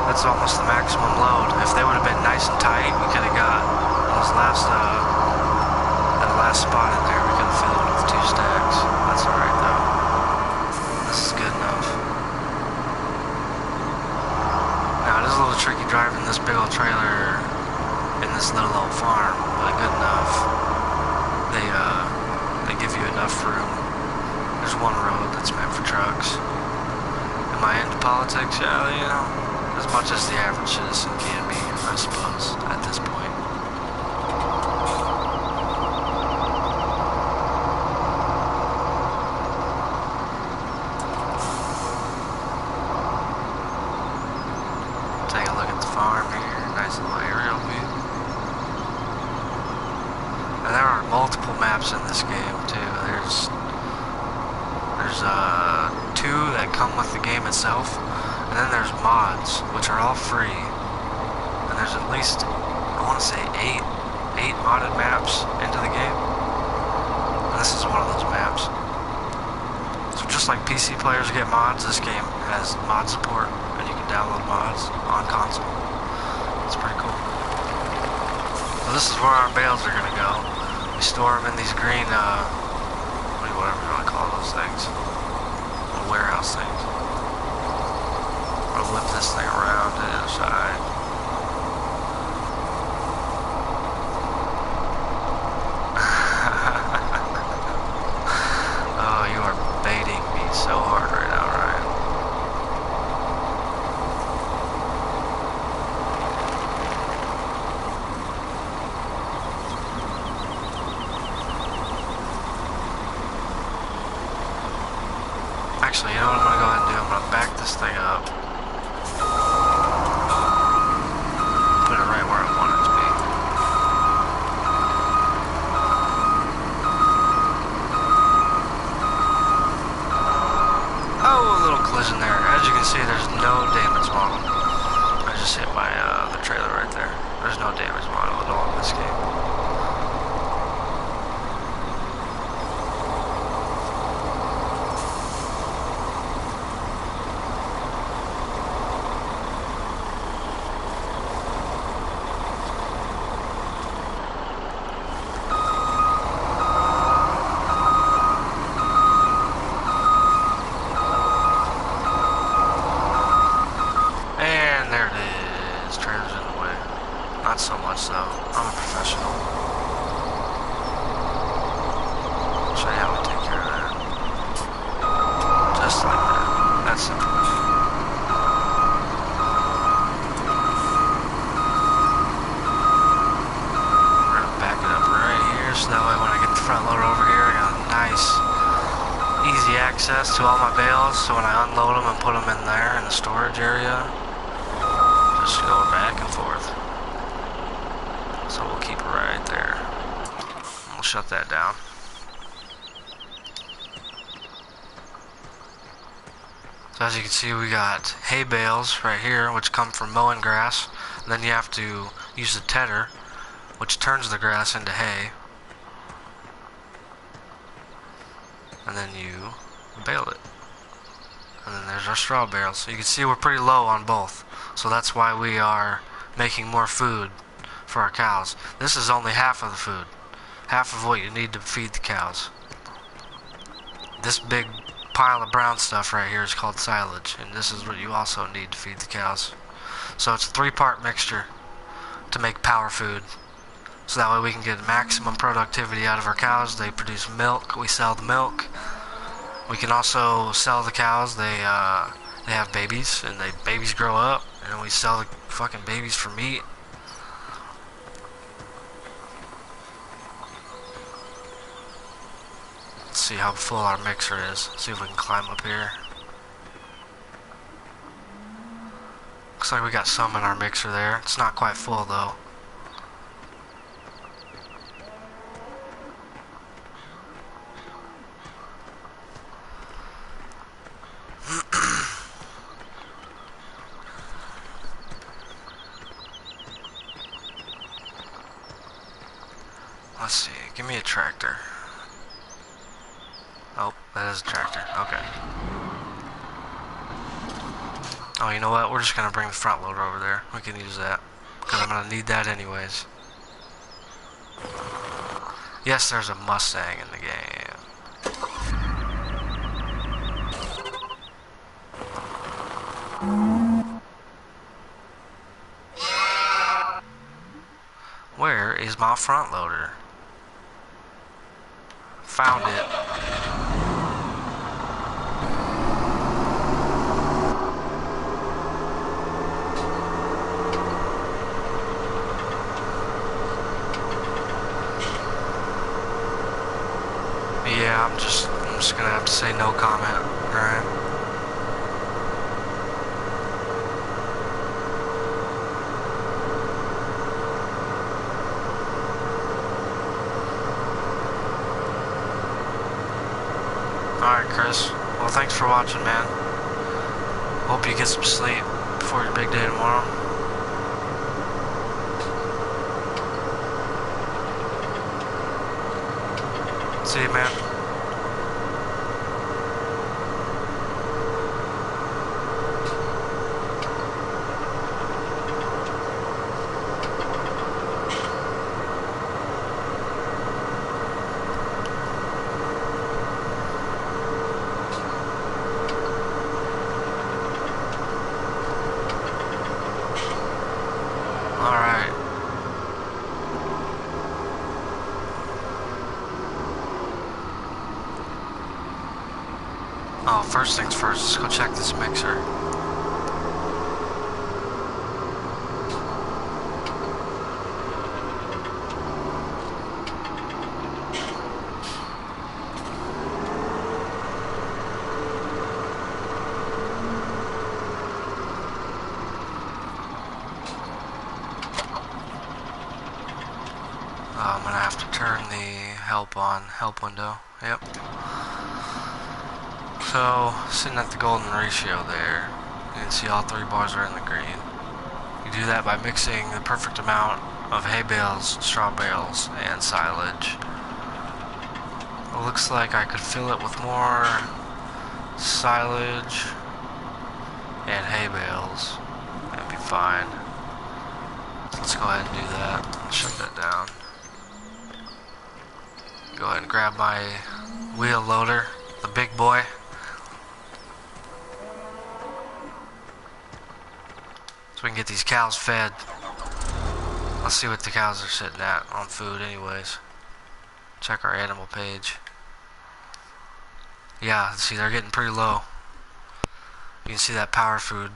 That's almost the maximum load. If they would have been nice and tight, we could have got those last spot in there. We could have filled with 2 stacks. That's alright though. This is good enough. Now it is a little tricky driving this big old trailer in this little old farm, but good enough. They give you enough room. There's one road that's meant for trucks. Am I into politics? Yeah, you know. As much as the average citizen can be, I suppose, at this point. Take a look at the farm here. Nice little aerial view. And there are multiple maps in this game, too. There's 2 that come with the game itself. And then there's mods, which are all free. And there's at least, I want to say 8 modded maps into the game. And this is one of those maps. So just like PC players get mods, this game has mod support. And you can download mods on console. It's pretty cool. So this is where our bales are gonna go. We store them in these green, whatever you want to call those things, little warehouse things. I'll whip this thing around to the other side. Oh, you are baiting me so hard right now, Ryan. Actually, you know what I'm going to go ahead and do? I'm going to back this thing up. Put it right where I want it to be. Oh, a little collision there. As you can see, there's no damage model. I just hit my the trailer right there. There's no damage model at all in this game. Not so much though. I'm a professional. I'll show you how we take care of that. Just like that. That's simple. We're gonna back it up right here so that way when I get the front loader over here, I got a nice, easy access to all my bales. So when I unload them and put them in there in the storage area, just go back and forth. So we'll keep it right there. We'll shut that down. So as you can see, we got hay bales right here, which come from mowing grass. And then you have to use the tedder, which turns the grass into hay. And then you bale it. And then there's our straw bales. So you can see we're pretty low on both. So that's why we are making more food for our cows. This is only half of the food. Half of what you need to feed the cows. This big pile of brown stuff right here is called silage, and this is what you also need to feed the cows. So it's a 3-part mixture to make power food. So that way we can get maximum productivity out of our cows. They produce milk, we sell the milk. We can also sell the cows. They have babies, and the babies grow up, and we sell the fucking babies for meat. Let's see how full our mixer is. See if we can climb up here. Looks like we got some in our mixer there. It's not quite full though. Let's see. Give me a tractor. Oh, that is a tractor. Okay. Oh, you know what? We're just going to bring the front loader over there. We can use that. Because I'm going to need that anyways. Yes, there's a Mustang in the game. Where is my front loader? Found it. Yeah, I'm just gonna have to say no comment, alright? Alright, Chris. Well, thanks for watching, man. Hope you get some sleep before your big day tomorrow. See you, man. first things first, let's go check this mixer. I'm gonna have to turn the help window. Yep. So, sitting at the golden ratio there, you can see all 3 bars are in the green. You do that by mixing the perfect amount of hay bales, straw bales, and silage. It looks like I could fill it with more silage and hay bales. That'd be fine. So let's go ahead and do that. Shut that down. Go ahead and grab my wheel loader, the big boy. So we can get these cows fed. Let's see what the cows are sitting at on food anyways. Check our animal page. Yeah, see they're getting pretty low. You can see that power food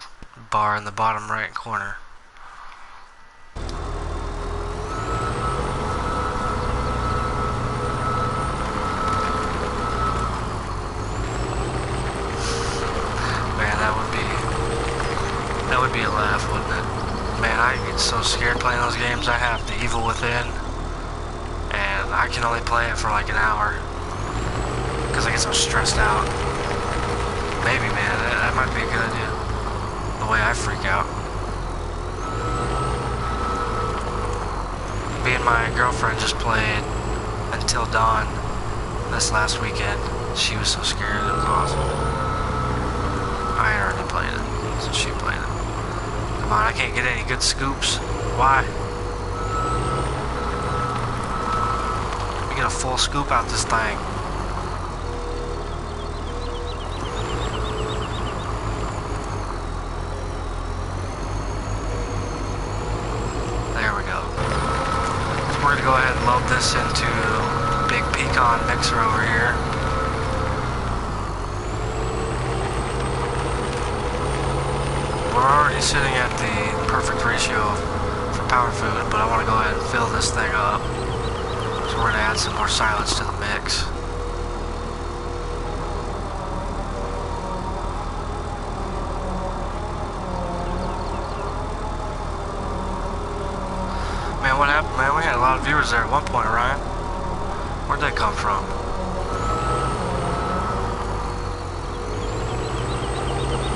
bar in the bottom right corner. That would be a laugh, wouldn't it? Man, I get so scared playing those games. I have the Evil Within, and I can only play it for like an hour because I get so stressed out. Maybe, man, that might be a good idea. The way I freak out. Me and my girlfriend just played Until Dawn this last weekend. She was so scared. It was awesome. I had already played it, so she played it. Come on, I can't get any good scoops. Why? Let me get a full scoop out this thing. There we go. So we're going to go ahead and load this into Big Pecan mixer over here. We're already sitting at the perfect ratio for power food, but I want to go ahead and fill this thing up. So we're going to add some more silage to the mix. Man, what happened, man? We had a lot of viewers there at one point, Ryan. Where'd they come from?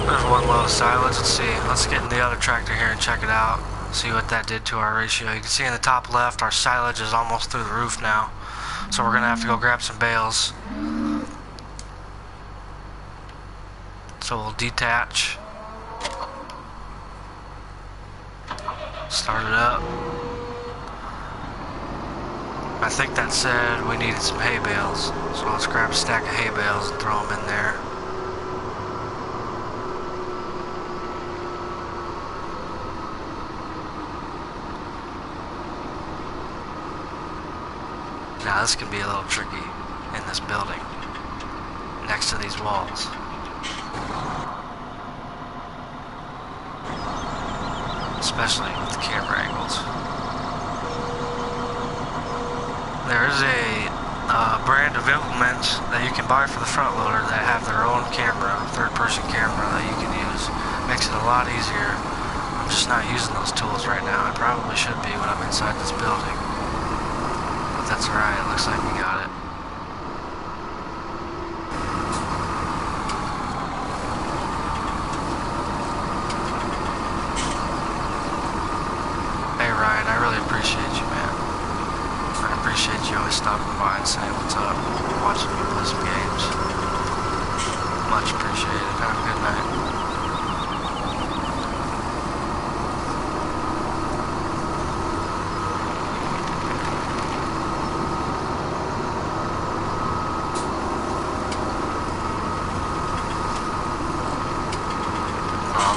There's one load of silage. Let's see. Let's get in the other tractor here and check it out. See what that did to our ratio. You can see in the top left, our silage is almost through the roof now. So we're going to have to go grab some bales. So we'll detach. Start it up. I think that said we needed some hay bales. So let's grab a stack of hay bales and throw them in there. Now this can be a little tricky in this building, next to these walls. Especially with the camera angles. There is a brand of implements that you can buy for the front loader that have their own camera, third-person camera that you can use. Makes it a lot easier. I'm just not using those tools right now. I probably should be when I'm inside this building. That's alright, it looks like we got it. Hey Ryan, I really appreciate you, man. I appreciate you always stopping by and saying what's up, watching me play some games. Much appreciated. Have a good night.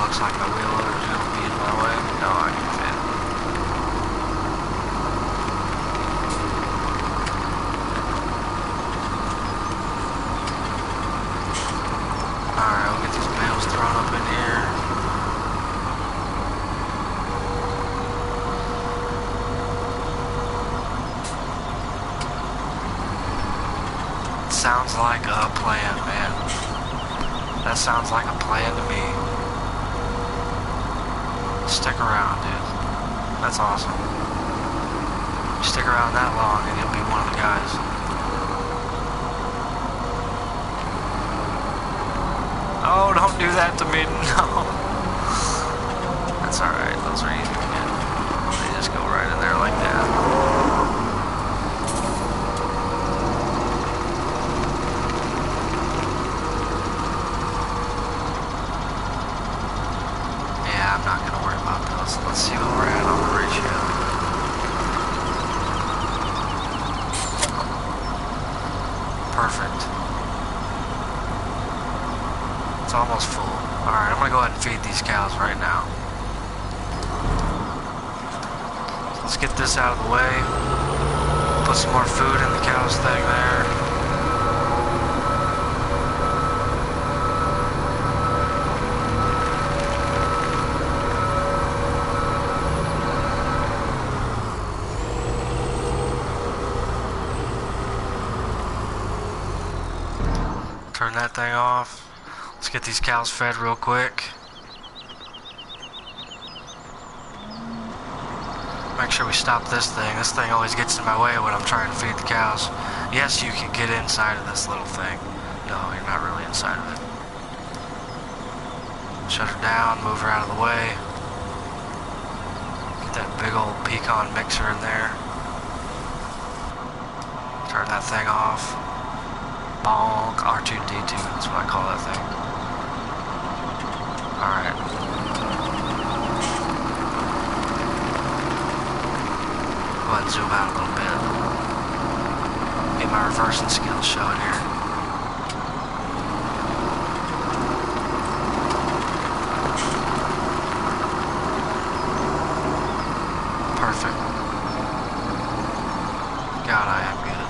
Looks like my wheel loader is going to be in my way. No, I can fit. sounds like a plan, man. That sounds like a plan to me. Stick around, dude. That's awesome. Stick around that long and you'll be one of the guys. Oh, don't do that to me, no. That's alright, those are easy to get. They just go right in there like that. Yeah, I'm not gonna worry about those. Let's see what we're at on the ratio. Perfect. It's almost full. Alright, I'm gonna go ahead and feed these cows right now. Let's get this out of the way. Put some more food in the cow's thing there. Turn that thing off. Let's get these cows fed real quick. Make sure we stop this thing. This thing always gets in my way when I'm trying to feed the cows. Yes, you can get inside of this little thing. No, you're not really inside of it. Shut her down, move her out of the way. Get that big old pecan mixer in there. Turn that thing off. Bonk, R2-D2, that's what I call that thing. Alright. Go ahead and zoom out a little bit. Get my reversing skills showing here. Perfect. God, I am good.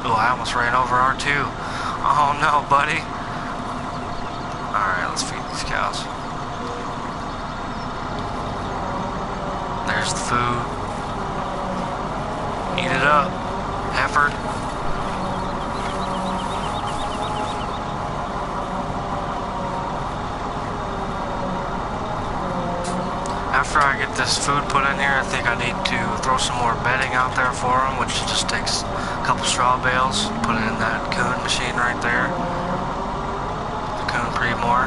Oh, I almost ran over R2. Oh no, buddy. Alright, let's feed these cows. There's the food. Eat it up, heifer. After I get this food put in here, I think I need to throw some more bedding out there for them, which just takes a couple straw bales. Put it in that coon machine right there. The coon pre-more.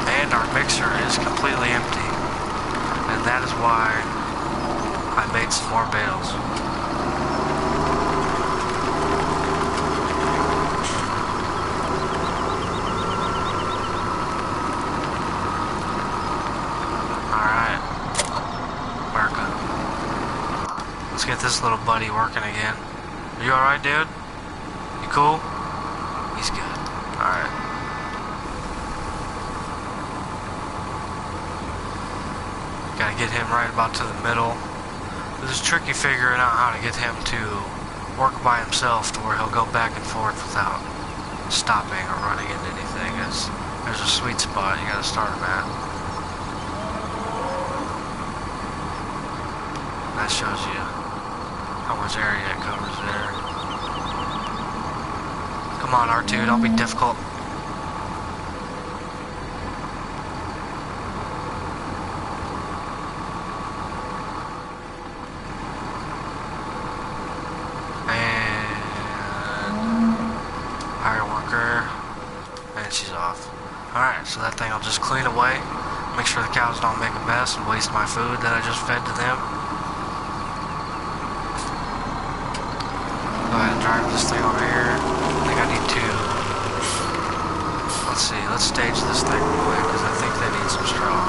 And our mixer is completely empty. And that is why I made some more bales. Let's get this little buddy working again. Are you alright, dude? You cool? He's good. Alright. Gotta get him right about to the middle. It's tricky figuring out how to get him to work by himself to where he'll go back and forth without stopping or running into anything. There's a sweet spot you gotta start him at. That shows you how much area it covers there. Come on, R2, don't be difficult. And hire worker. And she's off. Alright, so that thing will just clean away. Make sure the cows don't make a mess and waste my food that I just fed to them. Go ahead and drive this thing over here. I think I need to... Let's see, let's stage this thing real quick because I think they need some straw.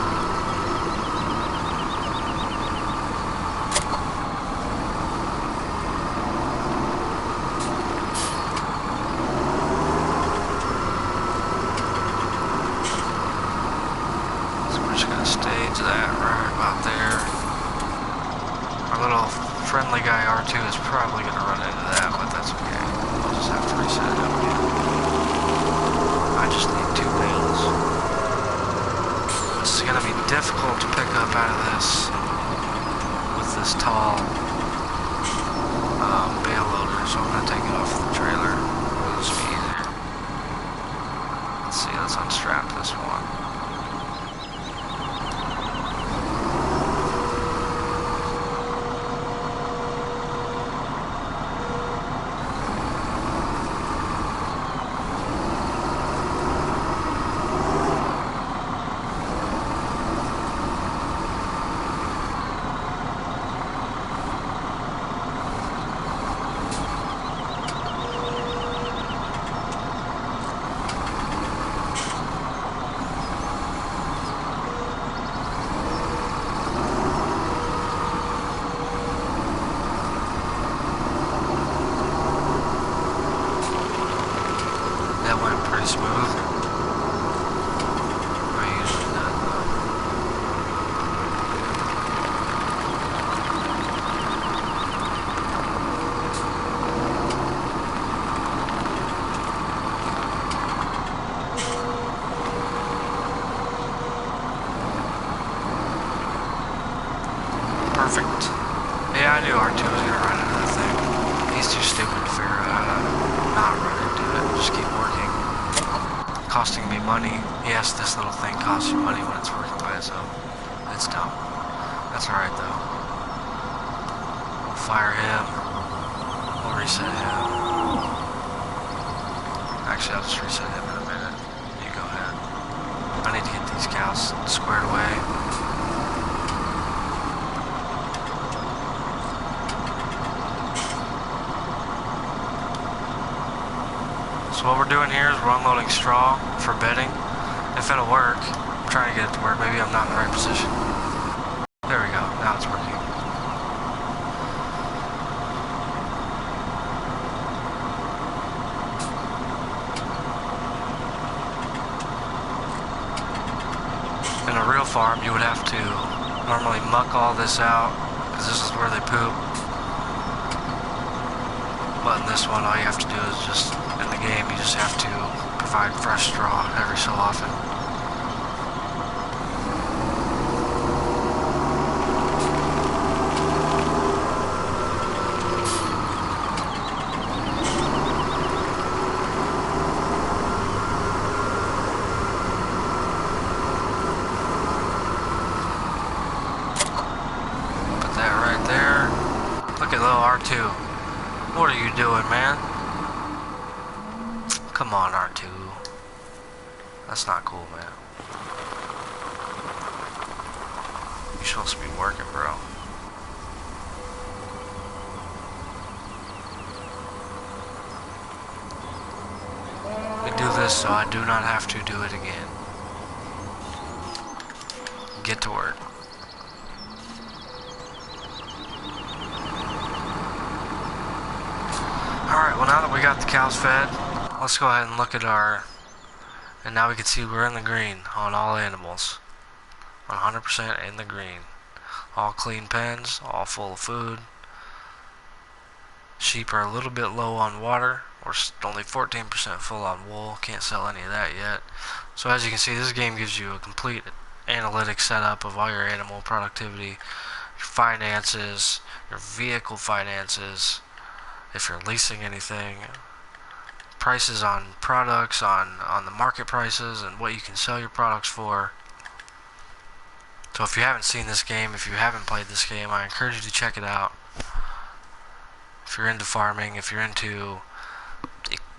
So we're just going to stage that right about there. Our little friendly guy R2 is probably going to run into that, but that's okay. I'll just have to reset it up again. I just need 2 bales. This is going to be difficult to pick up out of pretty smooth. I usually not though. Perfect. Yeah, I knew R2 was gonna run into that thing. He's too stupid to figure out how to not run into it. Just keep working. Costing me money. Yes, this little thing costs you money when it's working by itself. It's dumb. That's alright though. We'll fire him. We'll reset him. Actually, I'll just reset him in a minute. You go ahead. I need to get these cows squared away. So what we're doing here is we're unloading straw for bedding. If it'll work, I'm trying to get it to work. Maybe I'm not in the right position. There we go. Now it's working. In a real farm, you would have to normally muck all this out because this is where they poop. But in this one, all you have to do is just, in the game, you just have to provide fresh straw every so often. Put that right there. Look at little R2. What are you doing, man? Come on, R2. That's not cool, man. You're supposed to be working, bro. We do this so I do not have to do it again. Get to work. Alright, well now that we got the cows fed, let's go ahead and look at our, and now we can see we're in the green on all animals. 100% in the green. All clean pens, all full of food. Sheep are a little bit low on water, or only 14% full on wool. Can't sell any of that yet. So as you can see, this game gives you a complete analytic setup of all your animal productivity, your finances, your vehicle finances, if you're leasing anything, prices on products, on the market prices, and what you can sell your products for. So if you haven't seen this game, if you haven't played this game, I encourage you to check it out. If you're into farming, if you're into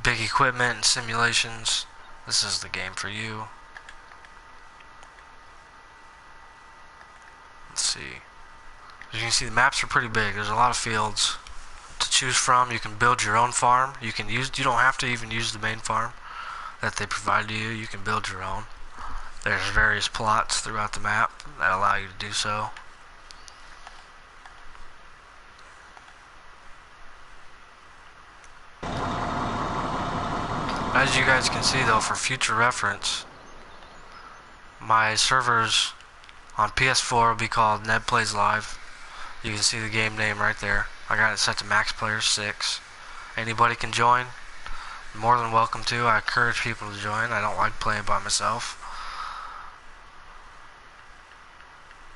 big equipment and simulations, this is the game for you. Let's see. As you can see, the maps are pretty big. There's a lot of fields to choose from. You can build your own farm. You don't have to even use the main farm that they provide to you. You can build your own. There's various plots throughout the map that allow you to do so. As you guys can see though, for future reference, my servers on PS4 will be called Ned Plays Live. You can see the game name right there. I got it set to max players 6. Anybody can join. More than welcome to. I encourage people to join. I don't like playing by myself.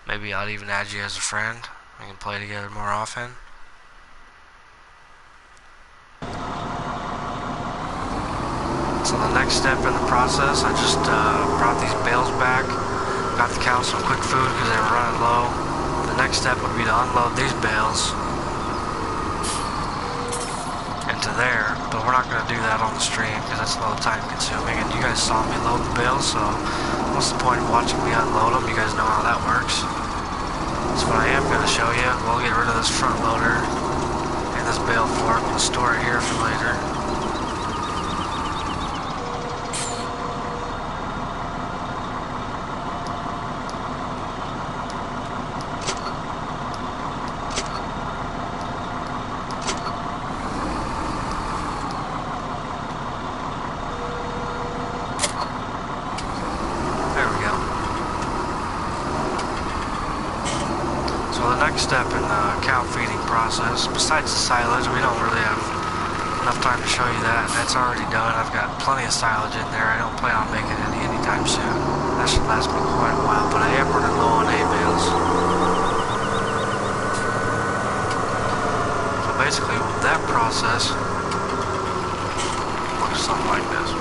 Maybe I'll even add you as a friend. We can play together more often. So the next step in the process, I just brought these bales back. Got the cows some quick food because they were running low. The next step would be to unload these bales into there, but we're not going to do that on the stream because that's a little time consuming, and you guys saw me load the bales, so what's the point of watching me unload them? You guys know how that works. So what I am going to show you, we'll get rid of this front loader and this bale fork. We'll store it here for later. process. Besides the silage, we don't really have enough time to show you that. That's already done. I've got plenty of silage in there. I don't plan on making any anytime soon. That should last me quite a while, but I am running low on hay bales. So basically, that process looks something like this.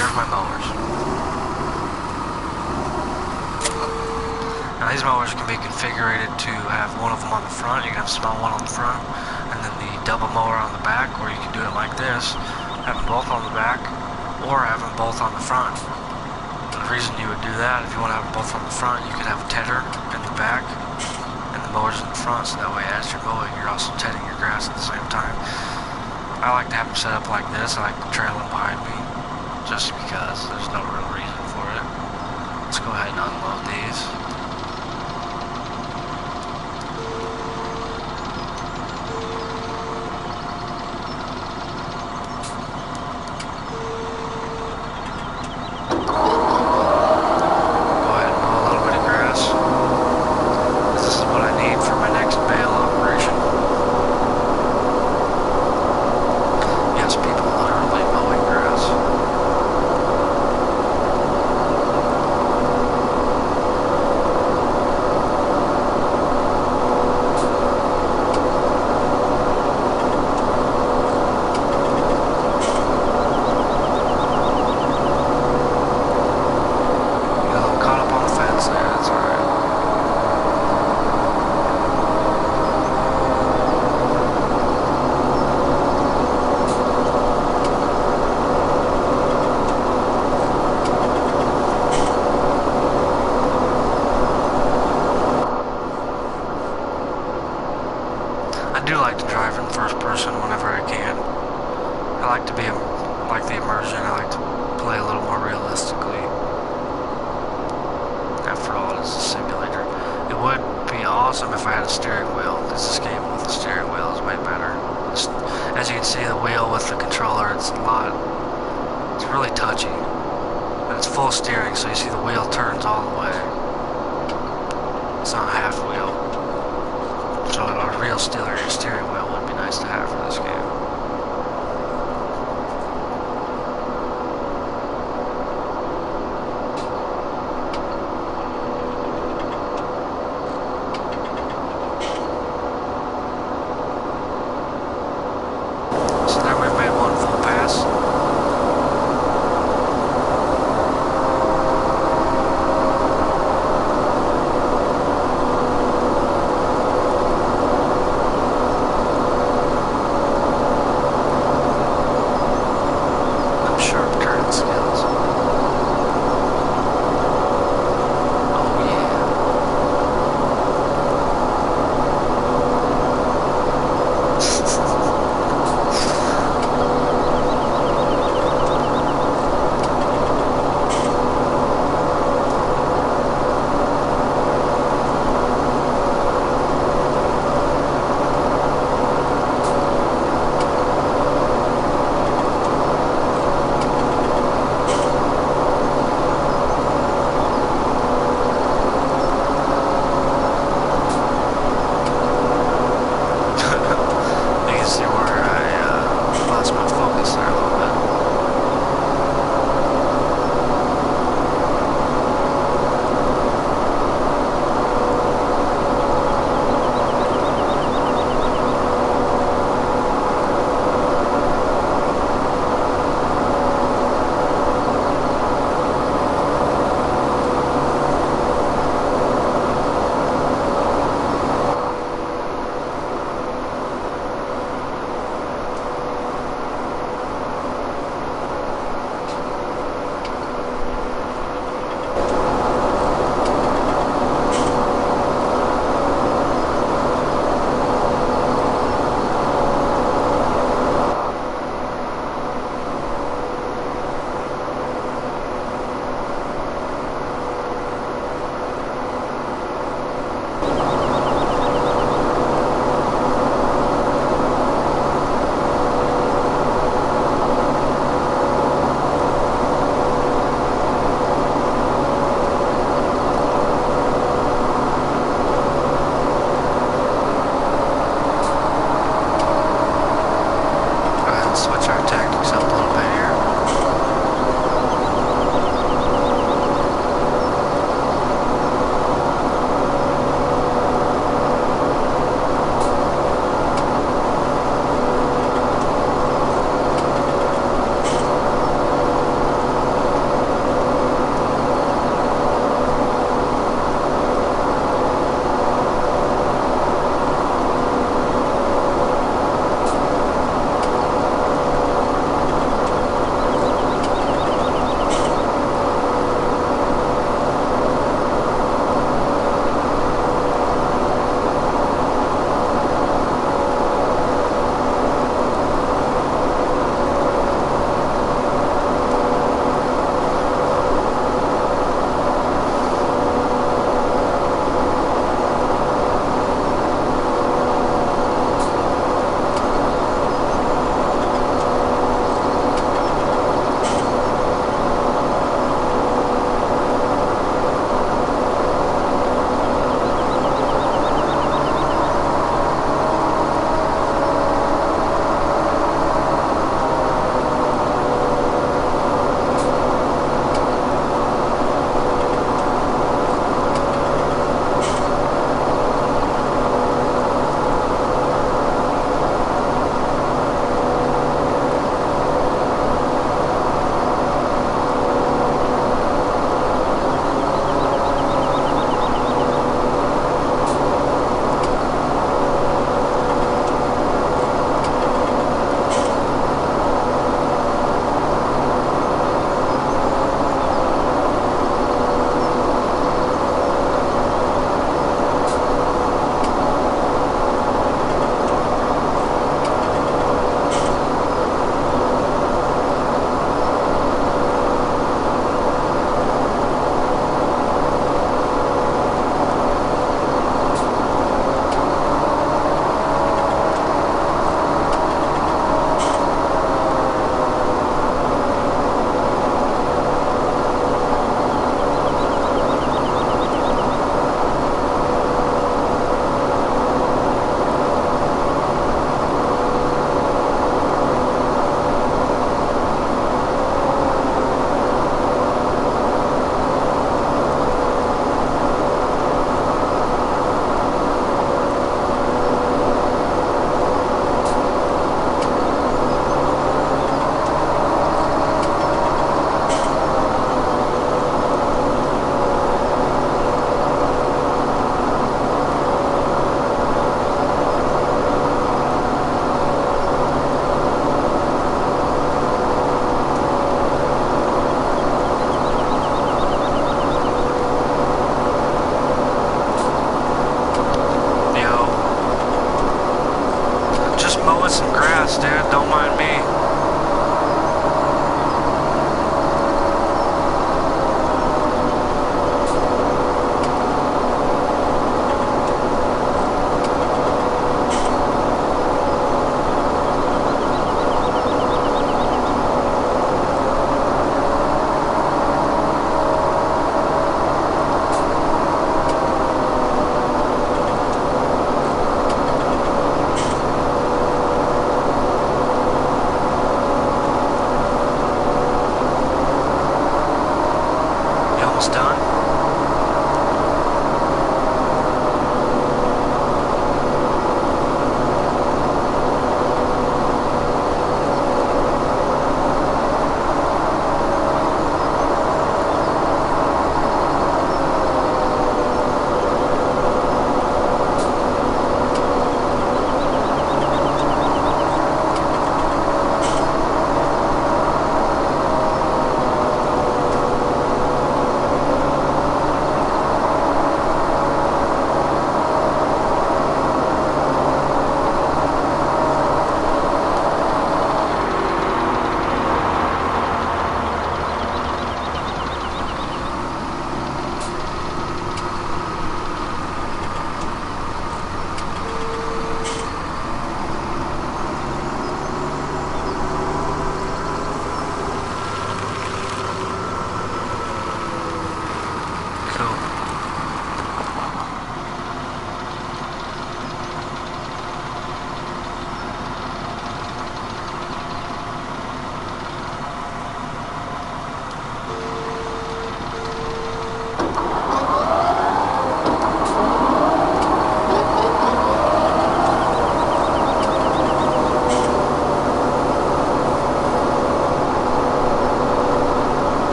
Here's my mowers. Now these mowers can be configured to have one of them on the front. You can have a small one on the front, and then the double mower on the back, or you can do it like this, have them both on the back, or have them both on the front. The reason you would do that, if you want to have them both on the front, you could have a tedder in the back, and the mowers in the front, so that way as you're mowing, you're also tedding your grass at the same time. I like to have them set up like this. I like to trail them behind me, just because there's no real reason for it. Let's go ahead and unload these. I do like to drive in first person whenever I can. I like to be like the immersion. I like to play a little more realistically. After all, it's a simulator. It would be awesome if I had a steering wheel, because this game with the steering wheel is way better. As you can see, the wheel with the controller, it's really touchy. And it's full steering, so you see the wheel turns all the way. It's not half wheel. So a real steering wheel would be nice to have for this game. So there we've made one full pass.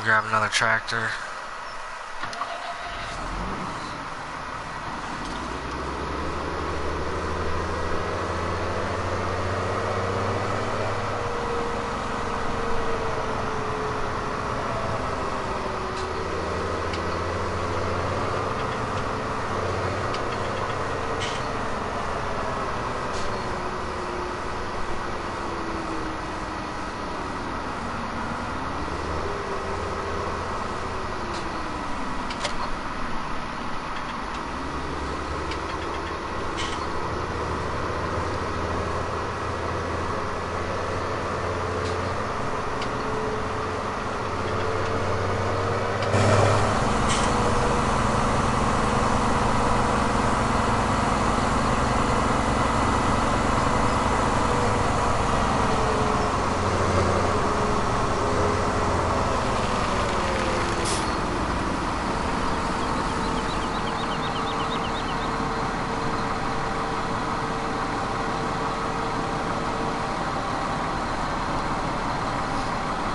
I'll grab another tractor.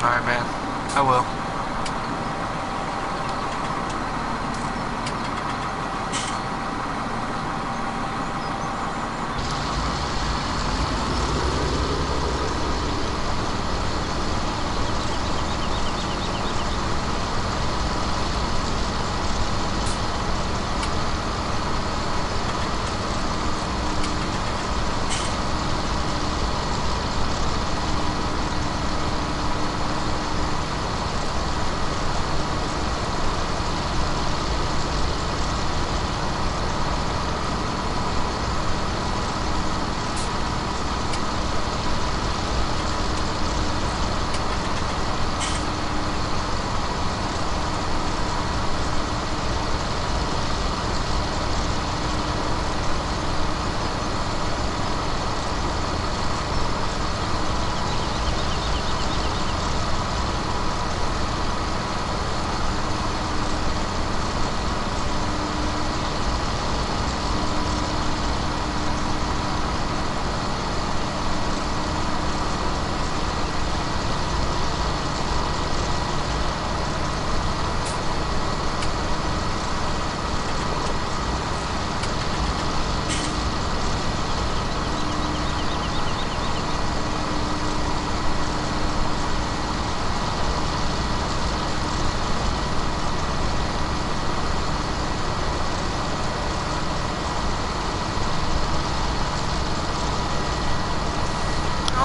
Alright, man. I will.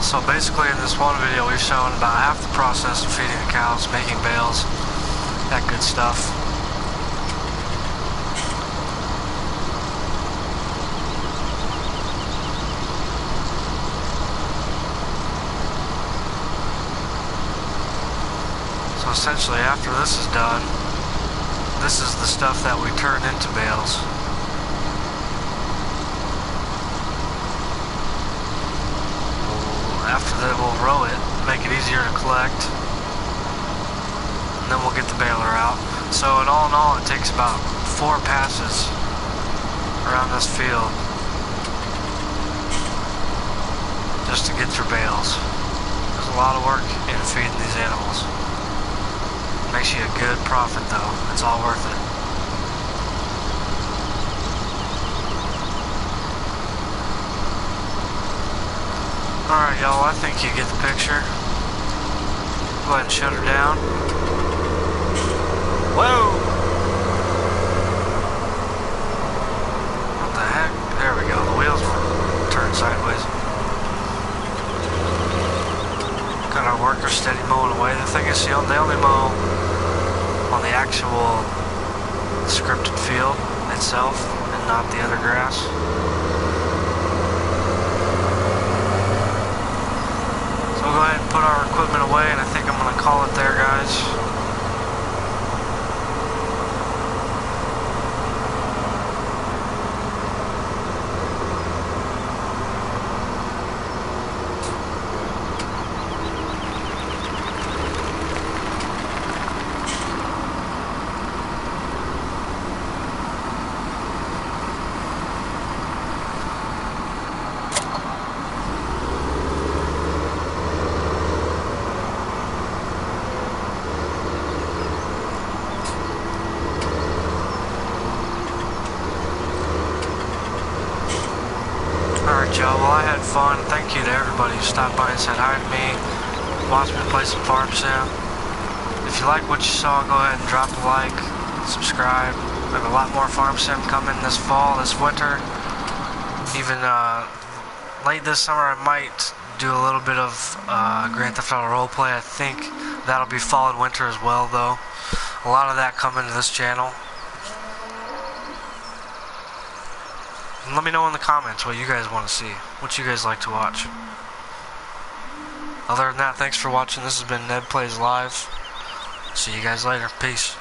So basically in this one video we've shown about half the process of feeding the cows, making bales, that good stuff. So essentially after this is done, this is the stuff that we turn into bales. After that we'll row it, make it easier to collect, and then we'll get the baler out. So in all, it takes about 4 passes around this field just to get through bales. There's a lot of work in feeding these animals. Makes you a good profit though, it's all worth it. Alright y'all, I think you get the picture. Go ahead and shut her down. Whoa! What the heck? There we go, the wheels were turned sideways. Got our workers steady mowing away. The thing is, they only mow on the actual scripted field itself and not the other grass. So we'll go ahead and put our equipment away, and I think I'm going to call it there, guys. fun. Thank you to everybody who stopped by and said hi to me, watched me play some Farm Sim. If you like what you saw, go ahead and drop a like, subscribe. I have a lot more Farm Sim coming this fall, this winter. Even late this summer I might do a little bit of Grand Theft Auto roleplay. I think that'll be fall and winter as well, though. A lot of that coming to this channel. And let me know in the comments what you guys want to see, what you guys like to watch. Other than that, thanks for watching. This has been Ned Plays Live. See you guys later. Peace.